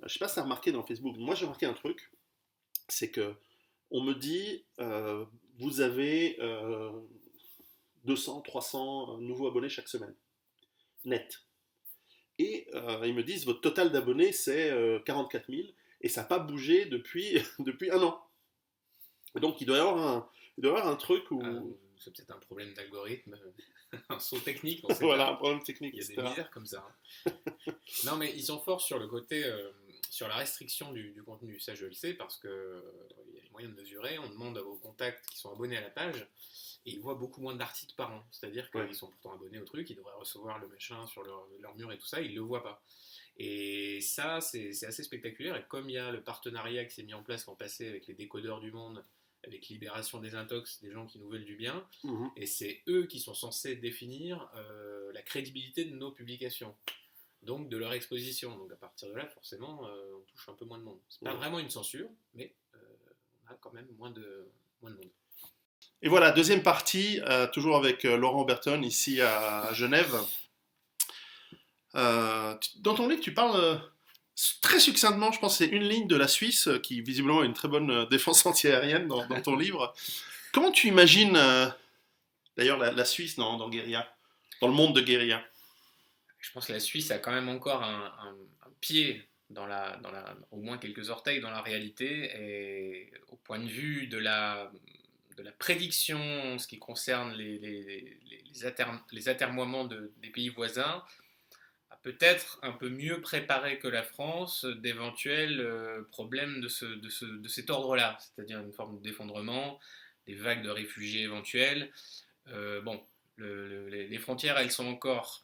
je sais pas si tu as remarqué dans Facebook, moi j'ai remarqué un truc, c'est que on me dit, vous avez 200, 300 nouveaux abonnés chaque semaine, net. Et ils me disent, votre total d'abonnés, c'est 44 000, et ça n'a pas bougé depuis, depuis un an. Et donc il doit y avoir un truc Ah, où... c'est peut-être un problème d'algorithme, un saut technique, on ne sait voilà, un pas. problème technique, Il y a des etc. misères comme ça, hein. Non, mais ils sont forts sur le côté, sur la restriction du contenu. Ça, je le sais parce que il y a les moyens de mesurer. On demande à vos contacts qui sont abonnés à la page et ils voient beaucoup moins d'articles par an. C'est-à-dire Ouais. qu'ils sont pourtant abonnés au truc, ils devraient recevoir le machin sur leur mur et tout ça, ils ne le voient pas. Et ça, c'est assez spectaculaire. Et comme il y a le partenariat qui s'est mis en place l'an passé avec les décodeurs du monde, avec Libération des Intox, des gens qui nous veulent du bien, Mhm. et c'est eux qui sont censés définir la crédibilité de nos publications, donc de leur exposition. Donc à partir de là, forcément, on touche un peu moins de monde. C'est pas Ouais. vraiment une censure, mais on a quand même moins de monde. Et voilà, deuxième partie, toujours avec Laurent Berton, ici à Genève. Dans ton livre, tu parles très succinctement, je pense que c'est une ligne de la Suisse, qui visiblement a une très bonne défense antiaérienne dans ton livre. Comment tu imagines d'ailleurs la Suisse dans Guérilla, dans le monde de Guérilla? Je pense que la Suisse a quand même encore un pied au moins quelques orteils dans la réalité, et au point de vue de la prédiction en ce qui concerne les atermoiements des pays voisins, a peut-être un peu mieux préparé que la France d'éventuels problèmes de cet ordre-là, c'est-à-dire une forme d'effondrement, des vagues de réfugiés éventuelles. Bon, les frontières, elles sont encore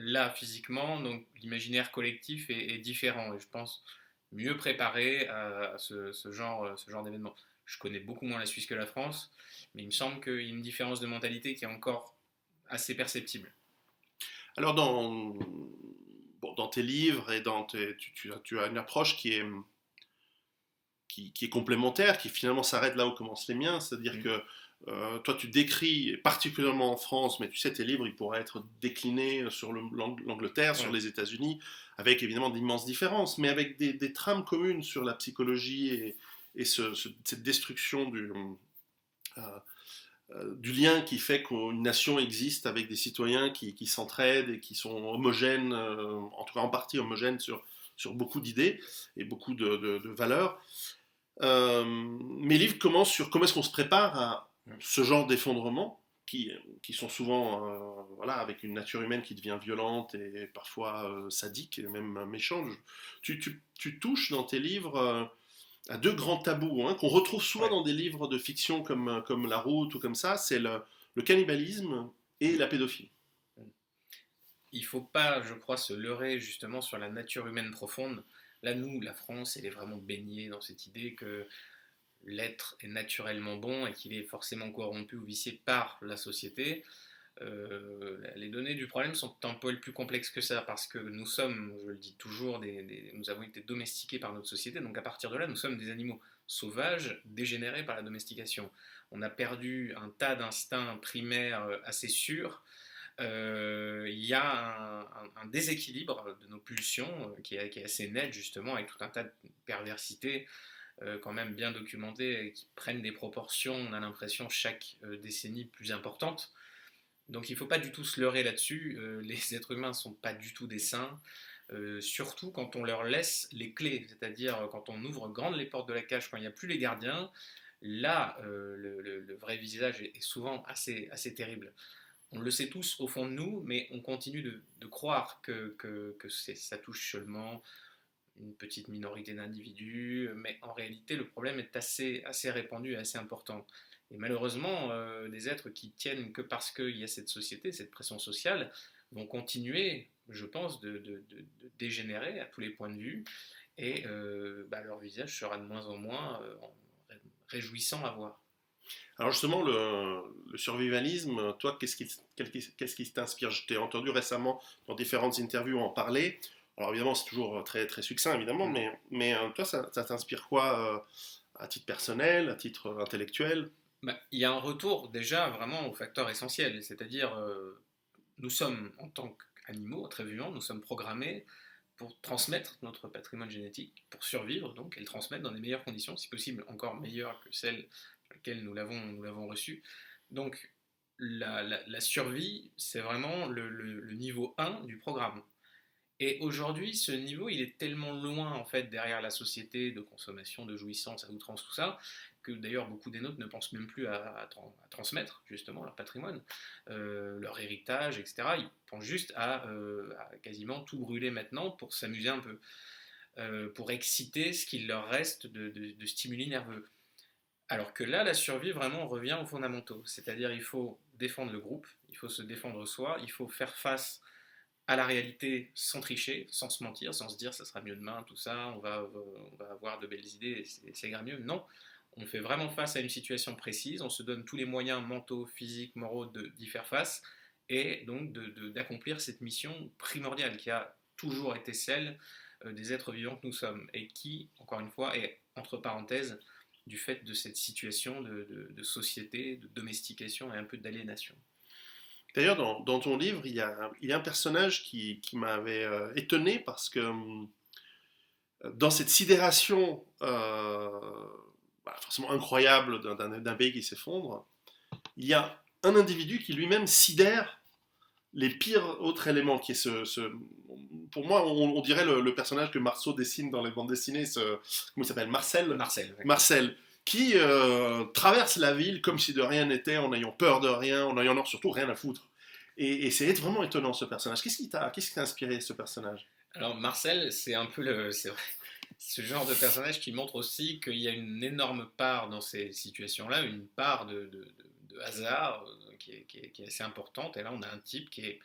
là physiquement, donc l'imaginaire collectif est différent et je pense mieux préparé à ce genre d'événement. Je connais beaucoup moins la Suisse que la France, mais il me semble qu'il y a une différence de mentalité qui est encore assez perceptible. Alors bon, dans tes livres et tu as une approche qui est complémentaire, qui finalement s'arrête là où commencent les miens, c'est-à-dire Mm. que toi tu décris, particulièrement en France, mais tu sais tes livres ils pourraient être déclinés sur l'Angleterre, sur Ouais. les États-Unis, avec évidemment d'immenses différences, mais avec des trames communes sur la psychologie et cette destruction euh, du lien qui fait qu'une nation existe avec des citoyens qui s'entraident et qui sont homogènes, en tout cas en partie homogènes sur beaucoup d'idées et beaucoup de valeurs. Mes livres commencent sur comment est-ce qu'on se prépare à ce genre d'effondrement qui sont souvent voilà, avec une nature humaine qui devient violente et parfois sadique et même méchante. Tu touches dans tes livres à deux grands tabous hein, qu'on retrouve souvent Ouais. dans des livres de fiction comme La Route ou comme ça, c'est le cannibalisme et la pédophilie. Il ne faut pas, je crois, se leurrer justement sur la nature humaine profonde. Là, nous, la France, elle est vraiment baignée dans cette idée que l'être est naturellement bon et qu'il est forcément corrompu ou vicié par la société. Les données du problème sont un poil plus complexes que ça parce que nous sommes, je le dis toujours, nous avons été domestiqués par notre société, donc à partir de là, nous sommes des animaux sauvages dégénérés par la domestication. On a perdu un tas d'instincts primaires assez sûrs. Il y a un déséquilibre de nos pulsions qui est assez net justement avec tout un tas de perversités quand même bien documentées et qui prennent des proportions, on a l'impression, chaque décennie plus importantes. Donc il ne faut pas du tout se leurrer là-dessus. Les êtres humains ne sont pas du tout des saints, surtout quand on leur laisse les clés, c'est-à-dire quand on ouvre grandes les portes de la cage, quand il n'y a plus les gardiens, là le vrai visage est souvent assez terrible. On le sait tous au fond de nous, mais on continue de croire que ça touche seulement une petite minorité d'individus, mais en réalité le problème est assez répandu et assez important. Et malheureusement, des êtres qui tiennent que parce qu'il y a cette société, cette pression sociale, vont continuer, je pense, de dégénérer à tous les points de vue, et leur visage sera de moins en moins réjouissant à voir. Alors justement, le survivalisme, toi, qu'est-ce qui t'inspire? Je t'ai entendu récemment dans différentes interviews en parler. Alors évidemment, c'est toujours très, très succinct, évidemment, Mm. mais toi, ça t'inspire quoi à titre personnel, à titre intellectuel? Bah, il y a un retour déjà vraiment au facteur essentiel, c'est-à-dire nous sommes en tant qu'animaux très vivants, nous sommes programmés pour transmettre notre patrimoine génétique, pour survivre donc, et le transmettre dans les meilleures conditions, si possible encore meilleures que celles dans lesquelles nous l'avons reçu. Donc la survie, c'est vraiment le niveau 1 du programme. Et aujourd'hui, ce niveau, il est tellement loin en fait derrière la société de consommation, de jouissance, à outrance, tout ça, que d'ailleurs beaucoup des nôtres ne pensent même plus à transmettre justement leur patrimoine, leur héritage, etc. Ils pensent juste à quasiment tout brûler maintenant pour s'amuser un peu, pour exciter ce qu'il leur reste de stimuli nerveux. Alors que là, la survie vraiment revient aux fondamentaux, c'est-à-dire il faut défendre le groupe, il faut se défendre soi, il faut faire face à la réalité sans tricher, sans se mentir, sans se dire ça sera mieux demain, tout ça, on va avoir de belles idées et c'est ira mieux. Non, on fait vraiment face à une situation précise, on se donne tous les moyens mentaux, physiques, moraux d'y faire face et donc d'accomplir cette mission primordiale qui a toujours été celle des êtres vivants que nous sommes et qui, encore une fois, est entre parenthèses du fait de cette situation de société, de domestication et un peu d'aliénation. D'ailleurs, dans ton livre, il y a un personnage qui m'avait étonné parce que dans cette sidération forcément incroyable d'un pays qui s'effondre, il y a un individu qui lui-même sidère les pires autres éléments, qui est pour moi, on dirait le personnage que Marceau dessine dans les bandes dessinées, comment il s'appelle, Marcel. Marcel. Oui. Marcel, qui traverse la ville comme si de rien n'était, en ayant peur de rien, en ayant surtout rien à foutre. Et c'est vraiment étonnant ce personnage. Qu'est-ce qui t'a inspiré ce personnage? Alors Marcel, c'est un peu c'est vrai, ce genre de personnage qui montre aussi qu'il y a une énorme part dans ces situations-là, une part de hasard qui est assez importante. Et là, on a un type qui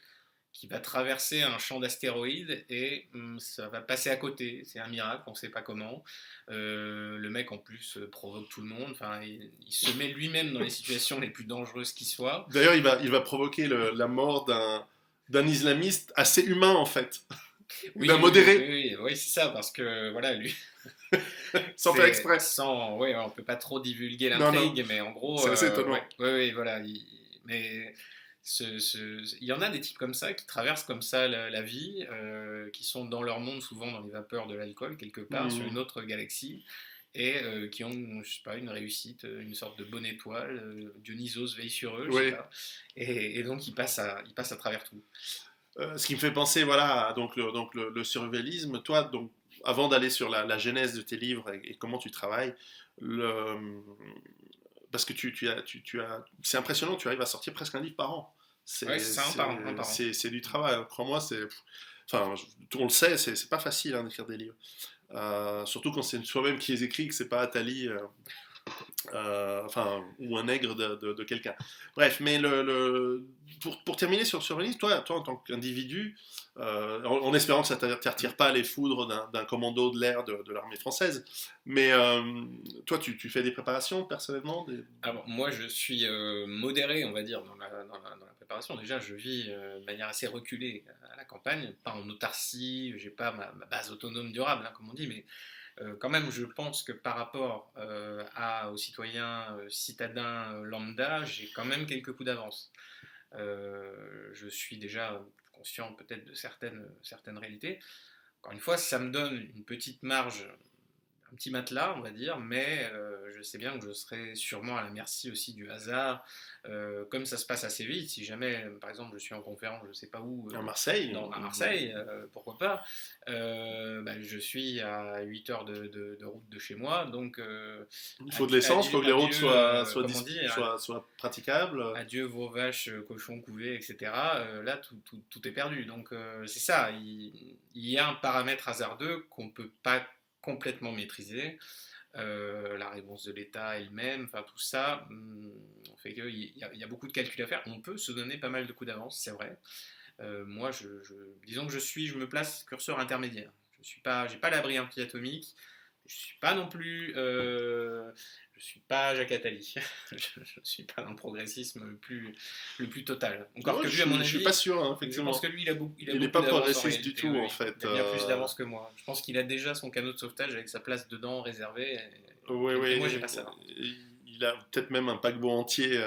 va traverser un champ d'astéroïdes et ça va passer à côté. C'est un miracle, on ne sait pas comment. Le mec en plus provoque tout le monde. Enfin, il se met lui-même dans les situations les plus dangereuses qui soient. D'ailleurs, il va provoquer la mort d'un islamiste assez humain en fait, Oui, d'un modéré. Oui, c'est ça, parce que voilà, lui. Sans faire exprès. Ouais, on peut pas trop divulguer l'intrigue, mais en gros. C'est assez étonnant. Oui, voilà. Mais il y en a des types comme ça qui traversent comme ça la vie, qui sont dans leur monde, souvent dans les vapeurs de l'alcool, quelque part, sur une autre galaxie, et qui ont, je sais pas, une réussite, une sorte de bonne étoile. Dionysos veille sur eux, je sais pas. Et donc ils passent à travers tout. Ce qui me fait penser, voilà, donc le survivalisme. Toi, donc, avant d'aller sur la genèse de tes livres et comment tu travailles, parce que c'est impressionnant, tu arrives à sortir presque un livre par an. C'est ça, un par an. C'est du travail, crois-moi. Enfin, on le sait, c'est pas facile d'écrire des livres. Surtout quand c'est soi-même qui les écrit, que c'est pas Attali. Ou un nègre de quelqu'un. Bref, mais pour terminer sur le survivalisme, toi en tant qu'individu, en espérant que ça ne t'attire pas les foudres d'un commando de l'air de l'armée française, mais toi, tu fais des préparations personnellement Alors, moi, je suis modéré, on va dire, dans la préparation. Déjà, je vis de manière assez reculée à la campagne, pas en autarcie, j'ai pas ma base autonome durable, comme on dit, mais quand même, je pense que par rapport aux citoyens citadins lambda, j'ai quand même quelques coups d'avance. Je suis déjà conscient peut-être de certaines réalités. Encore une fois, ça me donne une petite marge, un petit matelas, on va dire, mais je sais bien que je serai sûrement à la merci aussi du hasard, comme ça se passe assez vite. Si jamais, par exemple, je suis en conférence, je ne sais pas où, à Marseille, à Marseille, pourquoi pas, je suis à 8 heures de route de chez moi, donc il faut de l'essence, il faut que les routes soient praticables. Adieu vos vaches, cochons couvés, etc. Là, tout est perdu. Donc c'est ça, il y a un paramètre hasardeux qu'on ne peut pas complètement maîtrisée, la réponse de l'État elle-même, enfin tout ça fait qu'il y a beaucoup de calculs à faire. On peut se donner pas mal de coups d'avance, c'est vrai. Moi, disons que je me place curseur intermédiaire. J'ai pas l'abri anti-atomique. Je suis pas non plus, je suis pas Jacques Attali. Je suis pas dans le progressisme le plus total. Encore que lui, à mon avis, je suis pas sûr, effectivement. Je pense que lui, il n'est pas progressiste du tout, en fait. Il a bien plus d'avance que moi. Je pense qu'il a déjà son canot de sauvetage avec sa place dedans réservée. Oui. Moi, j'ai pas ça. il a peut-être même un paquebot entier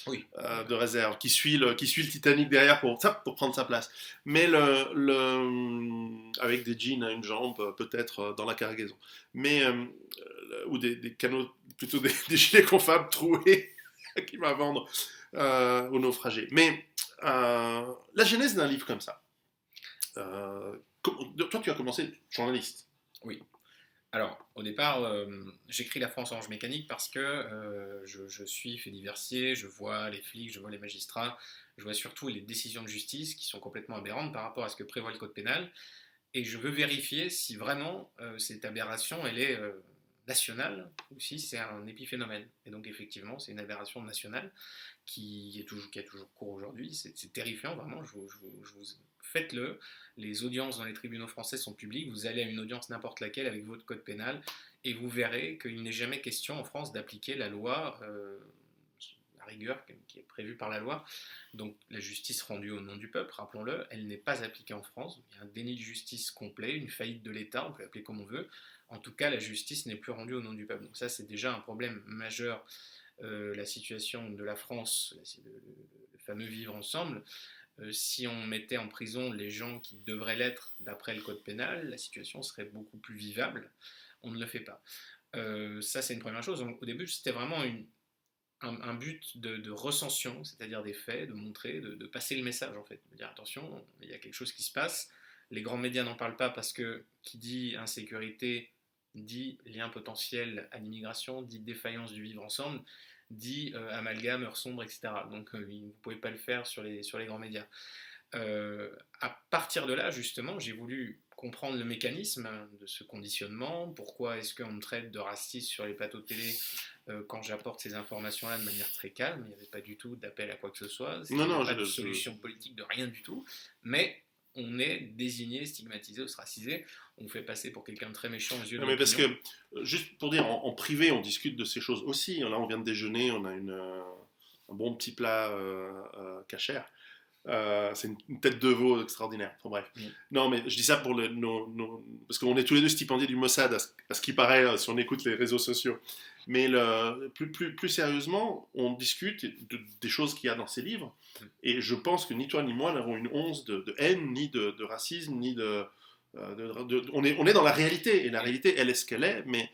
Oui. de réserve qui suit le Titanic derrière pour prendre sa place. Mais avec des jeans à une jambe, peut-être dans la cargaison. Mais, ou des canaux, plutôt des gilets confables troués qui va vendre aux naufragés. Mais la genèse d'un livre comme ça. Toi, tu as commencé journaliste. Oui. Alors, au départ, j'écris La France Orange Mécanique parce que je suis fait diversier, je vois les flics, je vois les magistrats, je vois surtout les décisions de justice qui sont complètement aberrantes par rapport à ce que prévoit le code pénal, et je veux vérifier si vraiment cette aberration, elle est nationale ou si c'est un épiphénomène. Et donc, effectivement, c'est une aberration nationale qui a toujours cours aujourd'hui. C'est terrifiant, vraiment. Faites-le. Les audiences dans les tribunaux français sont publiques. Vous allez à une audience n'importe laquelle avec votre code pénal et vous verrez qu'il n'est jamais question en France d'appliquer la loi, la rigueur qui est prévue par la loi. Donc la justice rendue au nom du peuple, rappelons-le, elle n'est pas appliquée en France. Il y a un déni de justice complet, une faillite de l'État, on peut l'appeler comme on veut. En tout cas, la justice n'est plus rendue au nom du peuple. Donc ça, c'est déjà un problème majeur. La situation de la France, le fameux vivre ensemble, si on mettait en prison les gens qui devraient l'être d'après le code pénal, la situation serait beaucoup plus vivable. On ne le fait pas. Ça, c'est une première chose. Donc, au début, c'était vraiment un but de recension, c'est-à-dire des faits, de montrer, de passer le message, en fait. De dire, attention, il y a quelque chose qui se passe. Les grands médias n'en parlent pas parce que qui dit insécurité dit lien potentiel à l'immigration, dit défaillance du vivre ensemble, dit amalgame, heure sombre, etc. Donc vous ne pouvez pas le faire sur les grands médias. À partir de là, justement, j'ai voulu comprendre le mécanisme de ce conditionnement. Pourquoi est-ce qu'on me traite de raciste sur les plateaux de télé quand j'apporte ces informations-là de manière très calme? Il n'y avait pas du tout d'appel à quoi que ce soit. Il n'y avait pas de solution politique, de rien du tout. Mais on est désigné, stigmatisé, ostracisé. On fait passer pour quelqu'un de très méchant aux yeux de l'opinion. Mais parce que, juste pour dire, en privé, on discute de ces choses aussi. Là, on vient de déjeuner, on a un bon petit plat cachère. C'est une tête de veau extraordinaire. Enfin, bref. Non, mais je dis ça pour parce qu'on est tous les deux stipendiés du Mossad, à ce qui paraît, si on écoute les réseaux sociaux. Mais plus sérieusement, on discute des choses qu'il y a dans ces livres. Et je pense que ni toi ni moi n'avons une once de haine, ni de racisme, ni on est dans la réalité. Et la réalité, elle est ce qu'elle est, mais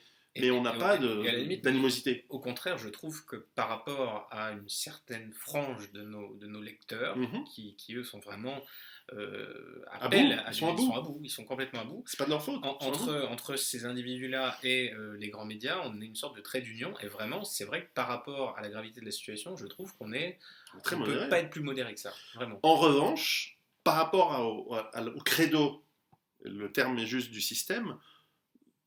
on n'a pas d'animosité. Au contraire, je trouve que par rapport à une certaine frange de nos lecteurs, qui eux sont vraiment ils sont à bout. Ils sont complètement à bout. C'est pas de leur faute. Entre ces individus-là et les grands médias, on est une sorte de trait d'union. Et vraiment, c'est vrai que par rapport à la gravité de la situation, je trouve qu'on ne peut pas être plus modéré que ça. Vraiment. En revanche, par rapport au credo, le terme est juste du système,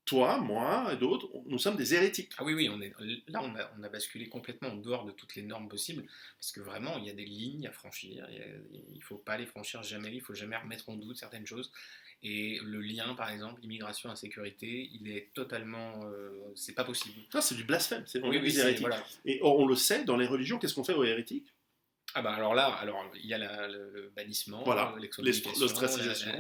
toi, moi et d'autres, nous sommes des hérétiques. Ah oui, on a basculé complètement en dehors de toutes les normes possibles, parce que vraiment, il y a des lignes à franchir, il ne faut pas les franchir jamais, il ne faut jamais remettre en doute certaines choses. Et le lien, par exemple, immigration, insécurité, il est totalement... c'est pas possible. Non, c'est du blasphème, c'est des hérétiques. Voilà. Et on le sait, dans les religions, qu'est-ce qu'on fait aux hérétiques? Ah bah alors il y a le bannissement, voilà, l'ostracisation,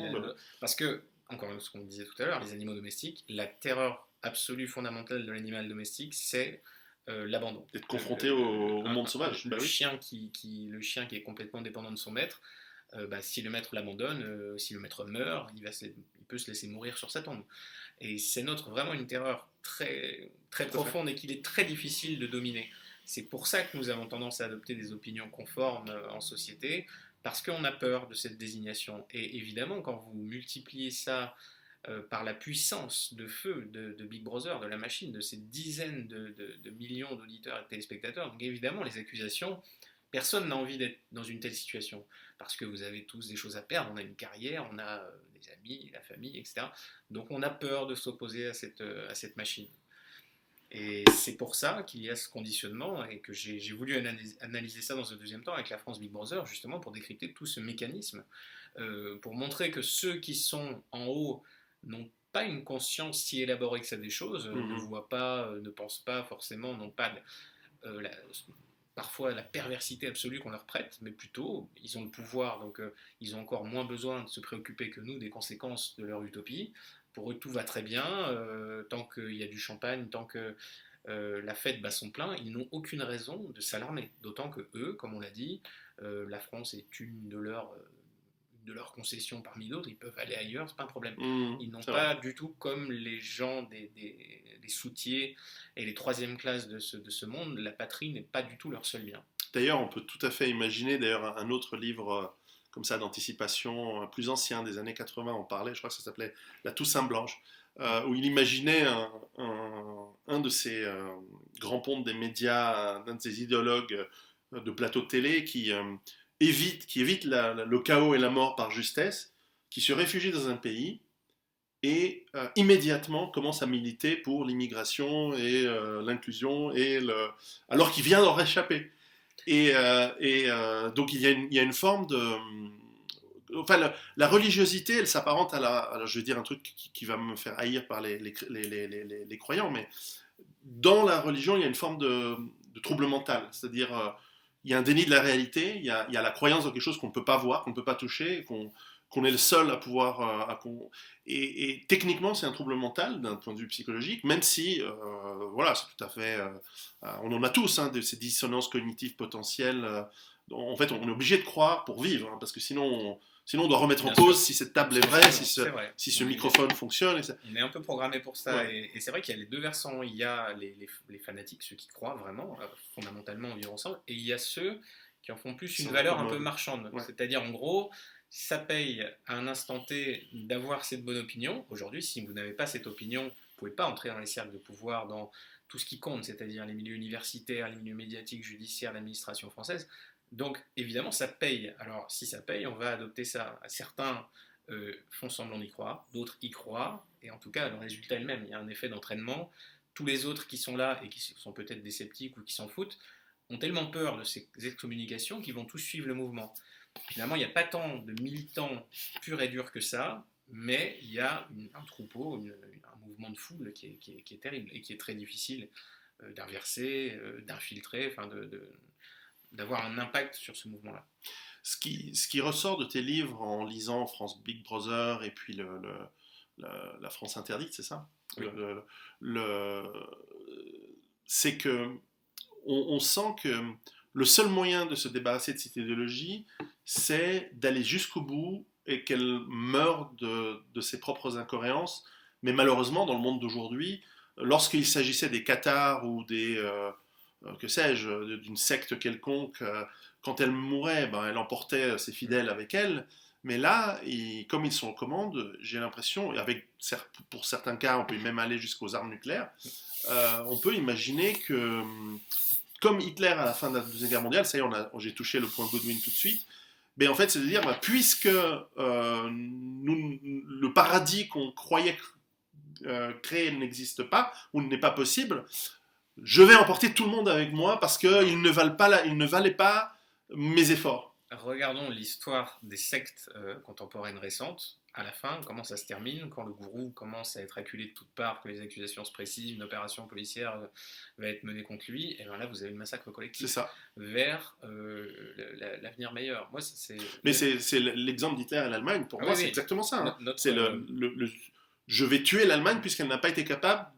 parce que, encore ce qu'on disait tout à l'heure, les animaux domestiques, la terreur absolue fondamentale de l'animal domestique, c'est l'abandon. D'être confronté au monde sauvage. Le chien qui est complètement dépendant de son maître, si le maître l'abandonne, si le maître meurt, il peut se laisser mourir sur sa tombe. Et c'est vraiment une terreur très, très profonde et qu'il est très difficile de dominer. C'est pour ça que nous avons tendance à adopter des opinions conformes en société, parce qu'on a peur de cette désignation. Et évidemment, quand vous multipliez ça par la puissance de feu de Big Brother, de la machine, de ces dizaines de millions d'auditeurs et de téléspectateurs, donc évidemment, les accusations, personne n'a envie d'être dans une telle situation, parce que vous avez tous des choses à perdre, on a une carrière, on a des amis, la famille, etc. Donc on a peur de s'opposer à cette machine. Et c'est pour ça qu'il y a ce conditionnement et que j'ai voulu analyser ça dans un deuxième temps avec la France Big Brother, justement pour décrypter tout ce mécanisme, pour montrer que ceux qui sont en haut n'ont pas une conscience si élaborée que ça des choses, ne voient pas, ne pensent pas forcément, n'ont pas parfois la perversité absolue qu'on leur prête, mais plutôt ils ont le pouvoir, donc ils ont encore moins besoin de se préoccuper que nous des conséquences de leur utopie. Pour eux, tout va très bien, tant qu'il y a du champagne, tant que la fête bat son plein, ils n'ont aucune raison de s'alarmer. D'autant que eux, comme on l'a dit, la France est une de leurs concessions parmi d'autres, ils peuvent aller ailleurs, c'est pas un problème. Ils n'ont pas du tout, comme les gens des soutiers et les troisième classes de ce monde, la patrie n'est pas du tout leur seul bien. D'ailleurs, on peut tout à fait imaginer, d'ailleurs, un autre livre comme ça d'anticipation, plus ancien, des années 80, on parlait, je crois que ça s'appelait La Toussaint Blanche, où il imaginait un de ces grands pontes des médias, d'un de ces idéologues de plateau de télé qui évite le chaos et la mort par justesse, qui se réfugie dans un pays et immédiatement commence à militer pour l'immigration et l'inclusion, alors qu'il vient d'en réchapper. Donc il y a une forme de... Enfin, la religiosité, elle s'apparente alors je vais dire un truc qui va me faire haïr par les croyants, mais dans la religion, il y a une forme de trouble mental. C'est-à-dire, il y a un déni de la réalité, il y a la croyance dans quelque chose qu'on ne peut pas voir, qu'on ne peut pas toucher, qu'on est le seul à pouvoir... et techniquement, c'est un trouble mental d'un point de vue psychologique, même si, voilà, c'est tout à fait... on en a tous, de ces dissonances cognitives potentielles. En fait, on est obligé de croire pour vivre, parce que sinon on doit remettre en cause si cette table est vraie, si ce microphone fonctionne. On est un peu programmé pour ça. Ouais. Et c'est vrai qu'il y a les deux versants. Il y a les fanatiques, ceux qui croient vraiment, fondamentalement, en vivre ensemble. Et il y a ceux qui en font plus une valeur un peu marchande. Ouais. C'est-à-dire, en gros, ça paye à un instant T d'avoir cette bonne opinion. Aujourd'hui, si vous n'avez pas cette opinion, vous ne pouvez pas entrer dans les cercles de pouvoir, dans tout ce qui compte, c'est-à-dire les milieux universitaires, les milieux médiatiques, judiciaires, l'administration française. Donc, évidemment, ça paye. Alors, si ça paye, on va adopter ça. Certains font semblant d'y croire, d'autres y croient, et en tout cas, le résultat est le même. Il y a un effet d'entraînement. Tous les autres qui sont là et qui sont peut-être des sceptiques ou qui s'en foutent ont tellement peur de ces excommunications qu'ils vont tous suivre le mouvement. Finalement, il n'y a pas tant de militants purs et durs que ça, mais il y a un troupeau, un mouvement de foule qui est terrible et qui est très difficile d'inverser, d'infiltrer, enfin d'avoir un impact sur ce mouvement-là. Ce qui ressort de tes livres en lisant France Big Brother et puis la France Interdite, c'est ça? Oui. C'est que on sent que le seul moyen de se débarrasser de cette idéologie, c'est d'aller jusqu'au bout et qu'elle meure de ses propres incohérences. Mais malheureusement, dans le monde d'aujourd'hui, lorsqu'il s'agissait des cathares ou que sais-je, d'une secte quelconque, quand elle mourait, elle emportait ses fidèles avec elle. Mais là, comme ils sont aux commandes, j'ai l'impression, et pour certains cas, on peut même aller jusqu'aux armes nucléaires, on peut imaginer que, comme Hitler à la fin de la Deuxième Guerre mondiale, ça y est, j'ai touché le point Godwin tout de suite, mais en fait, c'est de dire, puisque le paradis qu'on croyait créer n'existe pas, ou n'est pas possible, je vais emporter tout le monde avec moi parce qu'ils ne valaient pas mes efforts. Regardons l'histoire des sectes contemporaines récentes. À la fin, comment ça se termine, quand le gourou commence à être acculé de toutes parts, que les accusations se précisent, une opération policière va être menée contre lui, et bien là vous avez le massacre collectif. C'est ça. Vers l'avenir meilleur. Moi, Mais c'est l'exemple d'Hitler et l'Allemagne, pour moi, c'est exactement ça. C'est je vais tuer l'Allemagne puisqu'elle n'a pas été capable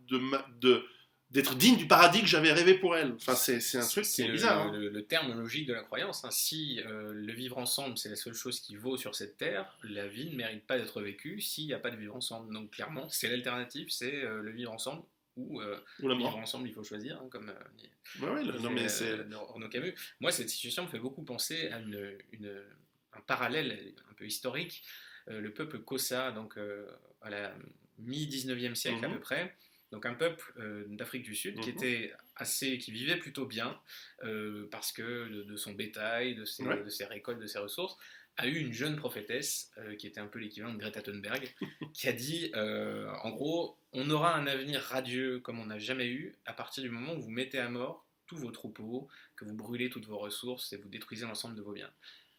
d'être digne du paradis que j'avais rêvé pour elle. Enfin, c'est un truc qui est bizarre. Le terme logique de la croyance. Si le vivre ensemble, c'est la seule chose qui vaut sur cette terre, la vie ne mérite pas d'être vécue s'il n'y a pas de vivre ensemble. Donc clairement, c'est l'alternative, c'est le vivre ensemble ou la mort. Vivre ensemble, il faut choisir, comme Renaud Camus. Moi, cette situation me fait beaucoup penser à un parallèle un peu historique. Le peuple Xhosa, donc à la mi-19e siècle à peu près, donc un peuple d'Afrique du Sud qui vivait plutôt bien parce que de son bétail, de ses récoltes, de ses ressources, a eu une jeune prophétesse qui était un peu l'équivalent de Greta Thunberg, qui a dit en gros, on aura un avenir radieux comme on n'a jamais eu à partir du moment où vous mettez à mort tous vos troupeaux, que vous brûlez toutes vos ressources et vous détruisez l'ensemble de vos biens.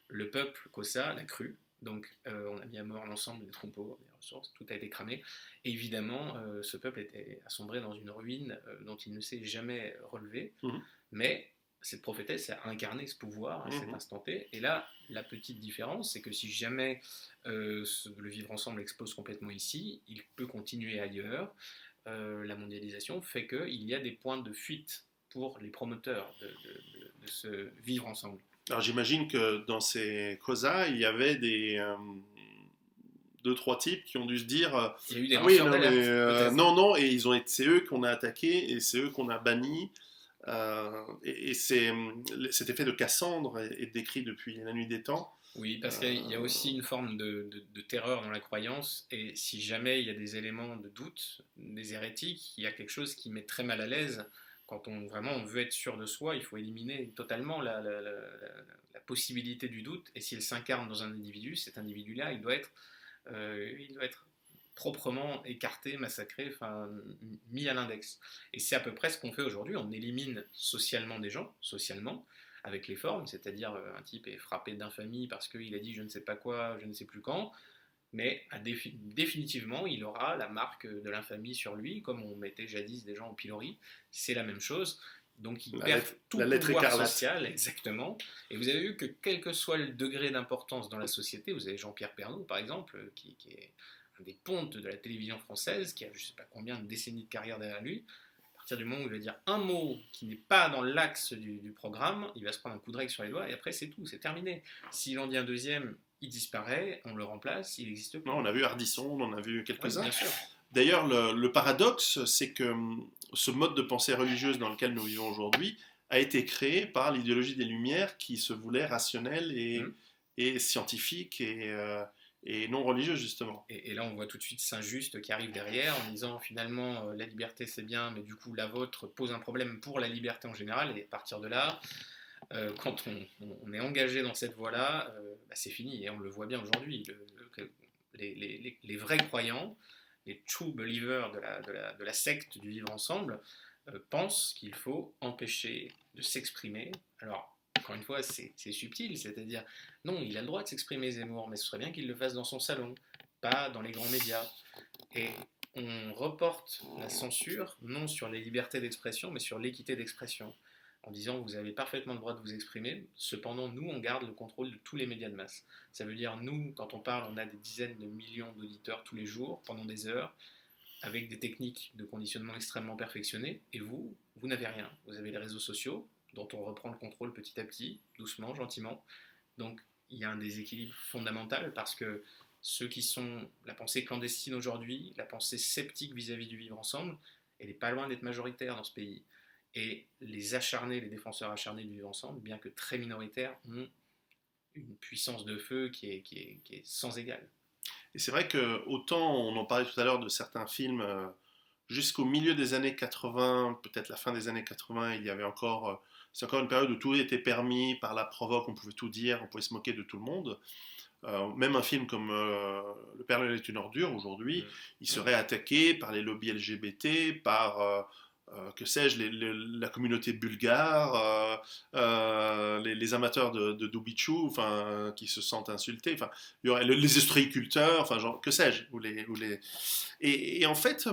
Le peuple Xhosa l'a cru. Donc on a mis à mort l'ensemble des troupeaux, des ressources, tout a été cramé. Et évidemment, ce peuple était assombré dans une ruine dont il ne s'est jamais relevé. Mais cette prophétesse a incarné ce pouvoir à cet instant T. Et là, la petite différence, c'est que si jamais le vivre ensemble explose complètement ici, il peut continuer ailleurs. la mondialisation fait qu'il y a des points de fuite pour les promoteurs de ce vivre ensemble. Alors j'imagine que dans ces COSA, il y avait deux, trois types qui ont dû se dire Il y a eu des ah oui, lanceurs non, mais, d'alerte, peut-être. non, non, et c'est eux qu'on a attaqués et c'est eux qu'on a bannis. Et cet effet de Cassandre est décrit depuis la nuit des temps. Oui, parce qu'il y a aussi une forme de terreur dans la croyance, et si jamais il y a des éléments de doute, des hérétiques, il y a quelque chose qui met très mal à l'aise. Quand vraiment on veut être sûr de soi, il faut éliminer totalement la possibilité du doute, et s'il s'incarne dans un individu, cet individu-là, il doit être proprement écarté, massacré, enfin, mis à l'index. Et c'est à peu près ce qu'on fait aujourd'hui, on élimine socialement des gens, socialement, avec les formes, c'est-à-dire un type est frappé d'infamie parce qu'il a dit je ne sais pas quoi, je ne sais plus quand, mais définitivement il aura la marque de l'infamie sur lui, comme on mettait jadis des gens au pilori, c'est la même chose. Donc il perd tout la lettre pouvoir écarlate. social, exactement. Et vous avez vu que quel que soit le degré d'importance dans la société, vous avez Jean-Pierre Pernaut par exemple, qui est un des pontes de la télévision française, qui a je ne sais pas combien de décennies de carrière derrière lui. À partir du moment où il va dire un mot qui n'est pas dans l'axe du programme, il va se prendre un coup de règle sur les doigts et après c'est tout, c'est terminé. S'il en dit un deuxième, il disparaît, on le remplace, il n'existe plus. Non, on a vu Ardisson, on en a vu quelques-uns. Oui, bien sûr. D'ailleurs, le paradoxe, c'est que ce mode de pensée religieuse dans lequel nous vivons aujourd'hui a été créé par l'idéologie des Lumières qui se voulait rationnelle et scientifique et non religieuse, justement. Et là, on voit tout de suite Saint-Just qui arrive derrière en disant finalement la liberté c'est bien, mais du coup la vôtre pose un problème pour la liberté en général. Et à partir de là, quand on est engagé dans cette voie-là, c'est fini. Et on le voit bien aujourd'hui. Les vrais croyants, les true believers de la secte du vivre ensemble, pensent qu'il faut empêcher de s'exprimer. Alors, encore une fois, c'est subtil, c'est-à-dire, non, il a le droit de s'exprimer Zemmour, mais ce serait bien qu'il le fasse dans son salon, pas dans les grands médias. Et on reporte la censure, non sur les libertés d'expression, mais sur l'équité d'expression, en disant vous avez parfaitement le droit de vous exprimer, cependant nous on garde le contrôle de tous les médias de masse. Ça veut dire nous, quand on parle, on a des dizaines de millions d'auditeurs tous les jours, pendant des heures, avec des techniques de conditionnement extrêmement perfectionnées, et vous n'avez rien. Vous avez les réseaux sociaux, dont on reprend le contrôle petit à petit, doucement, gentiment. Donc il y a un déséquilibre fondamental parce que ceux qui sont la pensée clandestine aujourd'hui, la pensée sceptique vis-à-vis du vivre ensemble, elle n'est pas loin d'être majoritaire dans ce pays. Et les acharnés, les défenseurs acharnés du vivre ensemble, bien que très minoritaires, ont une puissance de feu qui est sans égale. Et c'est vrai que autant on en parlait tout à l'heure de certains films jusqu'au milieu des années 80, peut-être la fin des années 80, il y avait encore, c'est encore une période où tout était permis par la provoque, on pouvait tout dire, on pouvait se moquer de tout le monde. Même un film comme Le Père Noël est une ordure, aujourd'hui, il serait attaqué par les lobbies LGBT, par, que sais-je, la communauté bulgare, les amateurs de Dubichou, enfin, qui se sentent insultés, enfin, il y aurait les ostréiculteurs, enfin, genre, que sais-je, et en fait,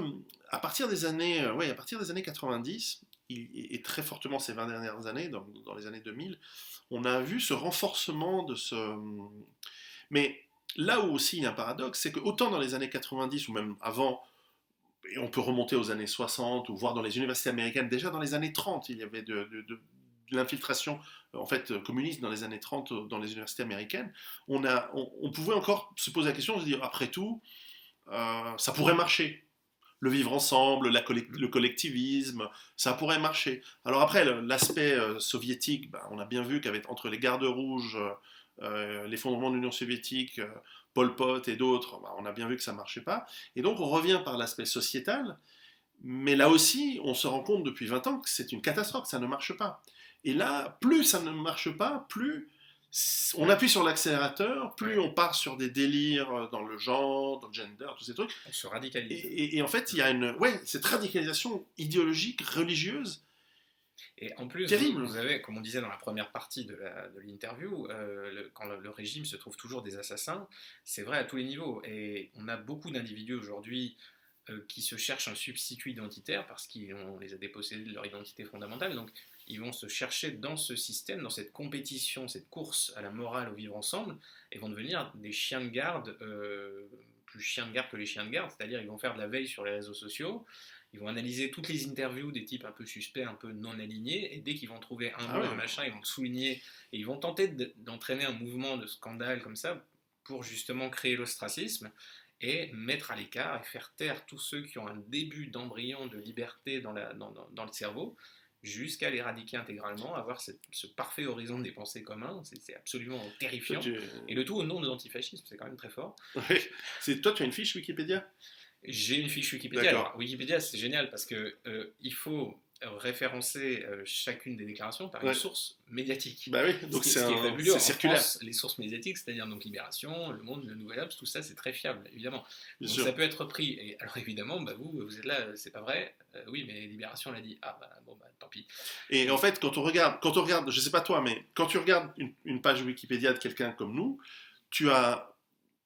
à partir des années, ouais, à partir des années 90, et très fortement ces 20 dernières années, dans les années 2000, on a vu ce renforcement de ce... Mais là où aussi il y a un paradoxe, c'est que autant dans les années 90 ou même avant, et on peut remonter aux années 60 ou voire dans les universités américaines, déjà dans les années 30, il y avait de l'infiltration en fait communiste dans les années 30 dans les universités américaines. On pouvait encore se poser la question de se dire après tout, ça pourrait marcher. Le vivre ensemble, le collectivisme, ça pourrait marcher. Alors après, l'aspect soviétique, on a bien vu qu'avec entre les gardes rouges, l'effondrement de l'Union soviétique, Pol Pot et d'autres, on a bien vu que ça ne marchait pas. Et donc on revient par l'aspect sociétal, mais là aussi, on se rend compte depuis 20 ans que c'est une catastrophe, ça ne marche pas. Et là, plus ça ne marche pas, plus on appuie sur l'accélérateur, plus on part sur des délires dans le genre, dans le gender, tous ces trucs. On se radicalise. Et en fait, il y a cette radicalisation idéologique, religieuse. Et en plus, terrible. Vous avez, comme on disait dans la première partie de l'interview, quand le régime se trouve toujours des assassins, c'est vrai à tous les niveaux. Et on a beaucoup d'individus aujourd'hui qui se cherchent un substitut identitaire parce qu'on les a dépossédés de leur identité fondamentale. Donc, ils vont se chercher dans ce système, dans cette compétition, cette course à la morale, au vivre ensemble, et vont devenir des chiens de garde, plus chiens de garde que les chiens de garde, c'est-à-dire ils vont faire de la veille sur les réseaux sociaux, ils vont analyser toutes les interviews des types un peu suspects, un peu non alignés, et dès qu'ils vont trouver un Ah mot, ouais. un machin, ils vont le souligner, et ils vont tenter d'entraîner un mouvement de scandale comme ça pour justement créer l'ostracisme et mettre à l'écart et faire taire tous ceux qui ont un début d'embryon de liberté dans le cerveau, jusqu'à l'éradiquer intégralement, avoir ce parfait horizon des pensées communs. C'est absolument Toi, terrifiant. tu... Et le tout au nom de l'antifascisme, c'est quand même très fort. Ouais. Toi, tu as une fiche Wikipédia? J'ai une fiche Wikipédia. D'accord. Alors, Wikipédia, c'est génial parce que il faut référencer chacune des déclarations par une Ouais. source médiatique. Bah oui, donc Ce qui est fabuleux. c'est En circulaire, France, les sources médiatiques, c'est-à-dire donc Libération, Le Monde, Le Nouvel Obs, tout ça, c'est très fiable, évidemment. bien Donc sûr. ça peut être repris. Et alors évidemment, bah, vous êtes là, c'est pas vrai. Oui, mais Libération l'a dit. Ah bah bon, bah tant pis. Et en fait, quand on regarde, je sais pas toi, mais quand tu regardes une page Wikipédia de quelqu'un comme nous, tu as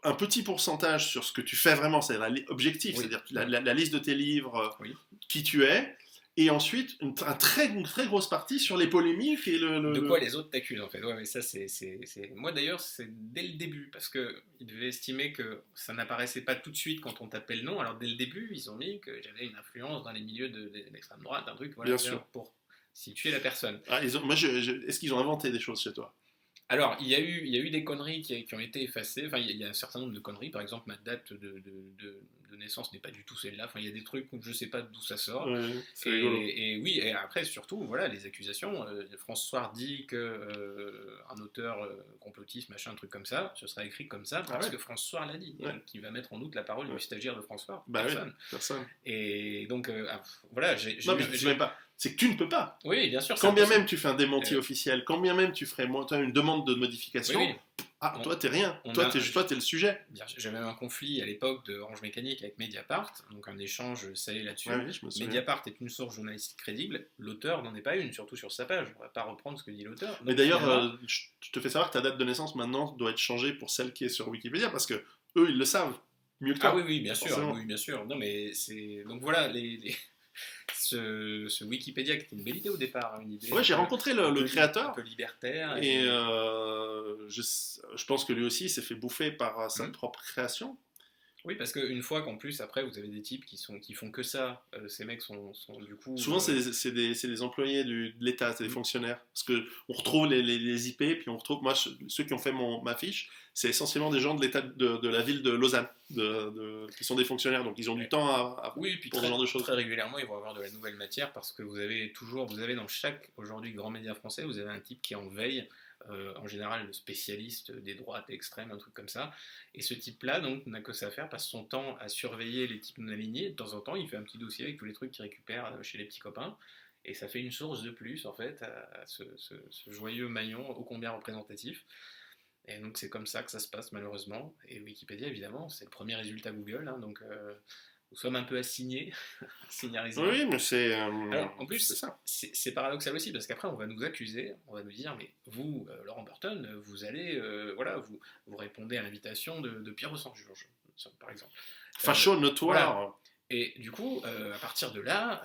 un petit pourcentage sur ce que tu fais vraiment, c'est-à-dire objectif, Oui. c'est-à-dire la liste de tes livres, Oui. qui tu es, et ensuite une très grosse partie sur les polémiques et De quoi les autres t'accusent en fait. Ouais, mais ça moi d'ailleurs c'est dès le début parce que ils devaient estimer que ça n'apparaissait pas tout de suite quand on tapait le nom. Alors dès le début ils ont mis que j'avais une influence dans les milieux de l'extrême droite, un truc voilà Bien sûr. pour situer la personne. Ah, est-ce qu'ils ont inventé des choses chez toi? Alors, il y a eu des conneries qui ont été effacées. Enfin, il y a un certain nombre de conneries. Par exemple, ma date de naissance n'est pas du tout celle-là. Enfin, il y a des trucs où je ne sais pas d'où ça sort. Ouais, c'est rigolo. Et oui, et après, surtout, voilà, les accusations. François dit que un auteur complotiste, machin, un truc comme ça, ce sera écrit comme ça parce ouais. que François l'a dit. Ouais. Qui va mettre en doute la parole du stagiaire de François? Bah Personne. oui, personne. Et donc, voilà, Non, mais je même pas. C'est que tu ne peux pas. Oui, bien sûr. Quand bien impossible. même tu fais un démenti officiel, quand bien même tu ferais une demande de modification, Oui, oui. ah, toi t'es rien. On Toi a- t'es le sujet. J'avais un conflit à l'époque de Orange Mécanique avec Mediapart, donc un échange salé là-dessus. Ouais, oui, je me souviens. Mediapart est une source journalistique crédible, l'auteur n'en est pas une, surtout sur sa page. On va pas reprendre ce que dit l'auteur. Mais Donc, d'ailleurs, finalement, je te fais savoir que ta date de naissance maintenant doit être changée pour celle qui est sur Wikipédia parce que eux ils le savent mieux que toi. ah oui, oui, bien sûr, forcément. oui, bien sûr. Non, mais c'est donc voilà ce Wikipédia qui était une belle idée au départ, hein, une idée. Ouais, j'ai rencontré le créateur un peu libertaire. et je pense que lui aussi s'est fait bouffer par sa propre création. Oui, parce qu'une fois qu'en plus, après, vous avez des types qui font que ça, ces mecs sont du coup. Souvent, c'est des employés de l'État, c'est des fonctionnaires. Parce qu'on retrouve les IP, puis on retrouve. Moi, ceux qui ont fait ma fiche, c'est essentiellement des gens de l'État de la ville de Lausanne, qui sont des fonctionnaires. Donc, ils ont du temps Oui, puis pour ce genre de choses. très régulièrement, ils vont avoir de la nouvelle matière parce que vous avez dans chaque aujourd'hui grand média français, vous avez un type qui en veille. En général le spécialiste des droites extrêmes, un truc comme ça. Et ce type-là, donc, n'a que ça à faire, passe son temps à surveiller les types non alignés. De temps en temps, il fait un petit dossier avec tous les trucs qu'il récupère chez les petits copains. Et ça fait une source de plus, en fait, à ce joyeux maillon ô combien représentatif. Et donc, c'est comme ça que ça se passe, malheureusement. Et Wikipédia, évidemment, c'est le premier résultat Google. Hein, donc, nous sommes un peu assignés, signalisés. Oui, mais c'est. Alors, en plus, c'est ça. c'est paradoxal aussi, parce qu'après, on va nous accuser, on va nous dire, mais vous, Laurent Burton, vous allez, voilà, vous répondez à l'invitation de Pierre Rossan-Georges, par exemple. Facho notoire. Voilà. Et du coup, à partir de là,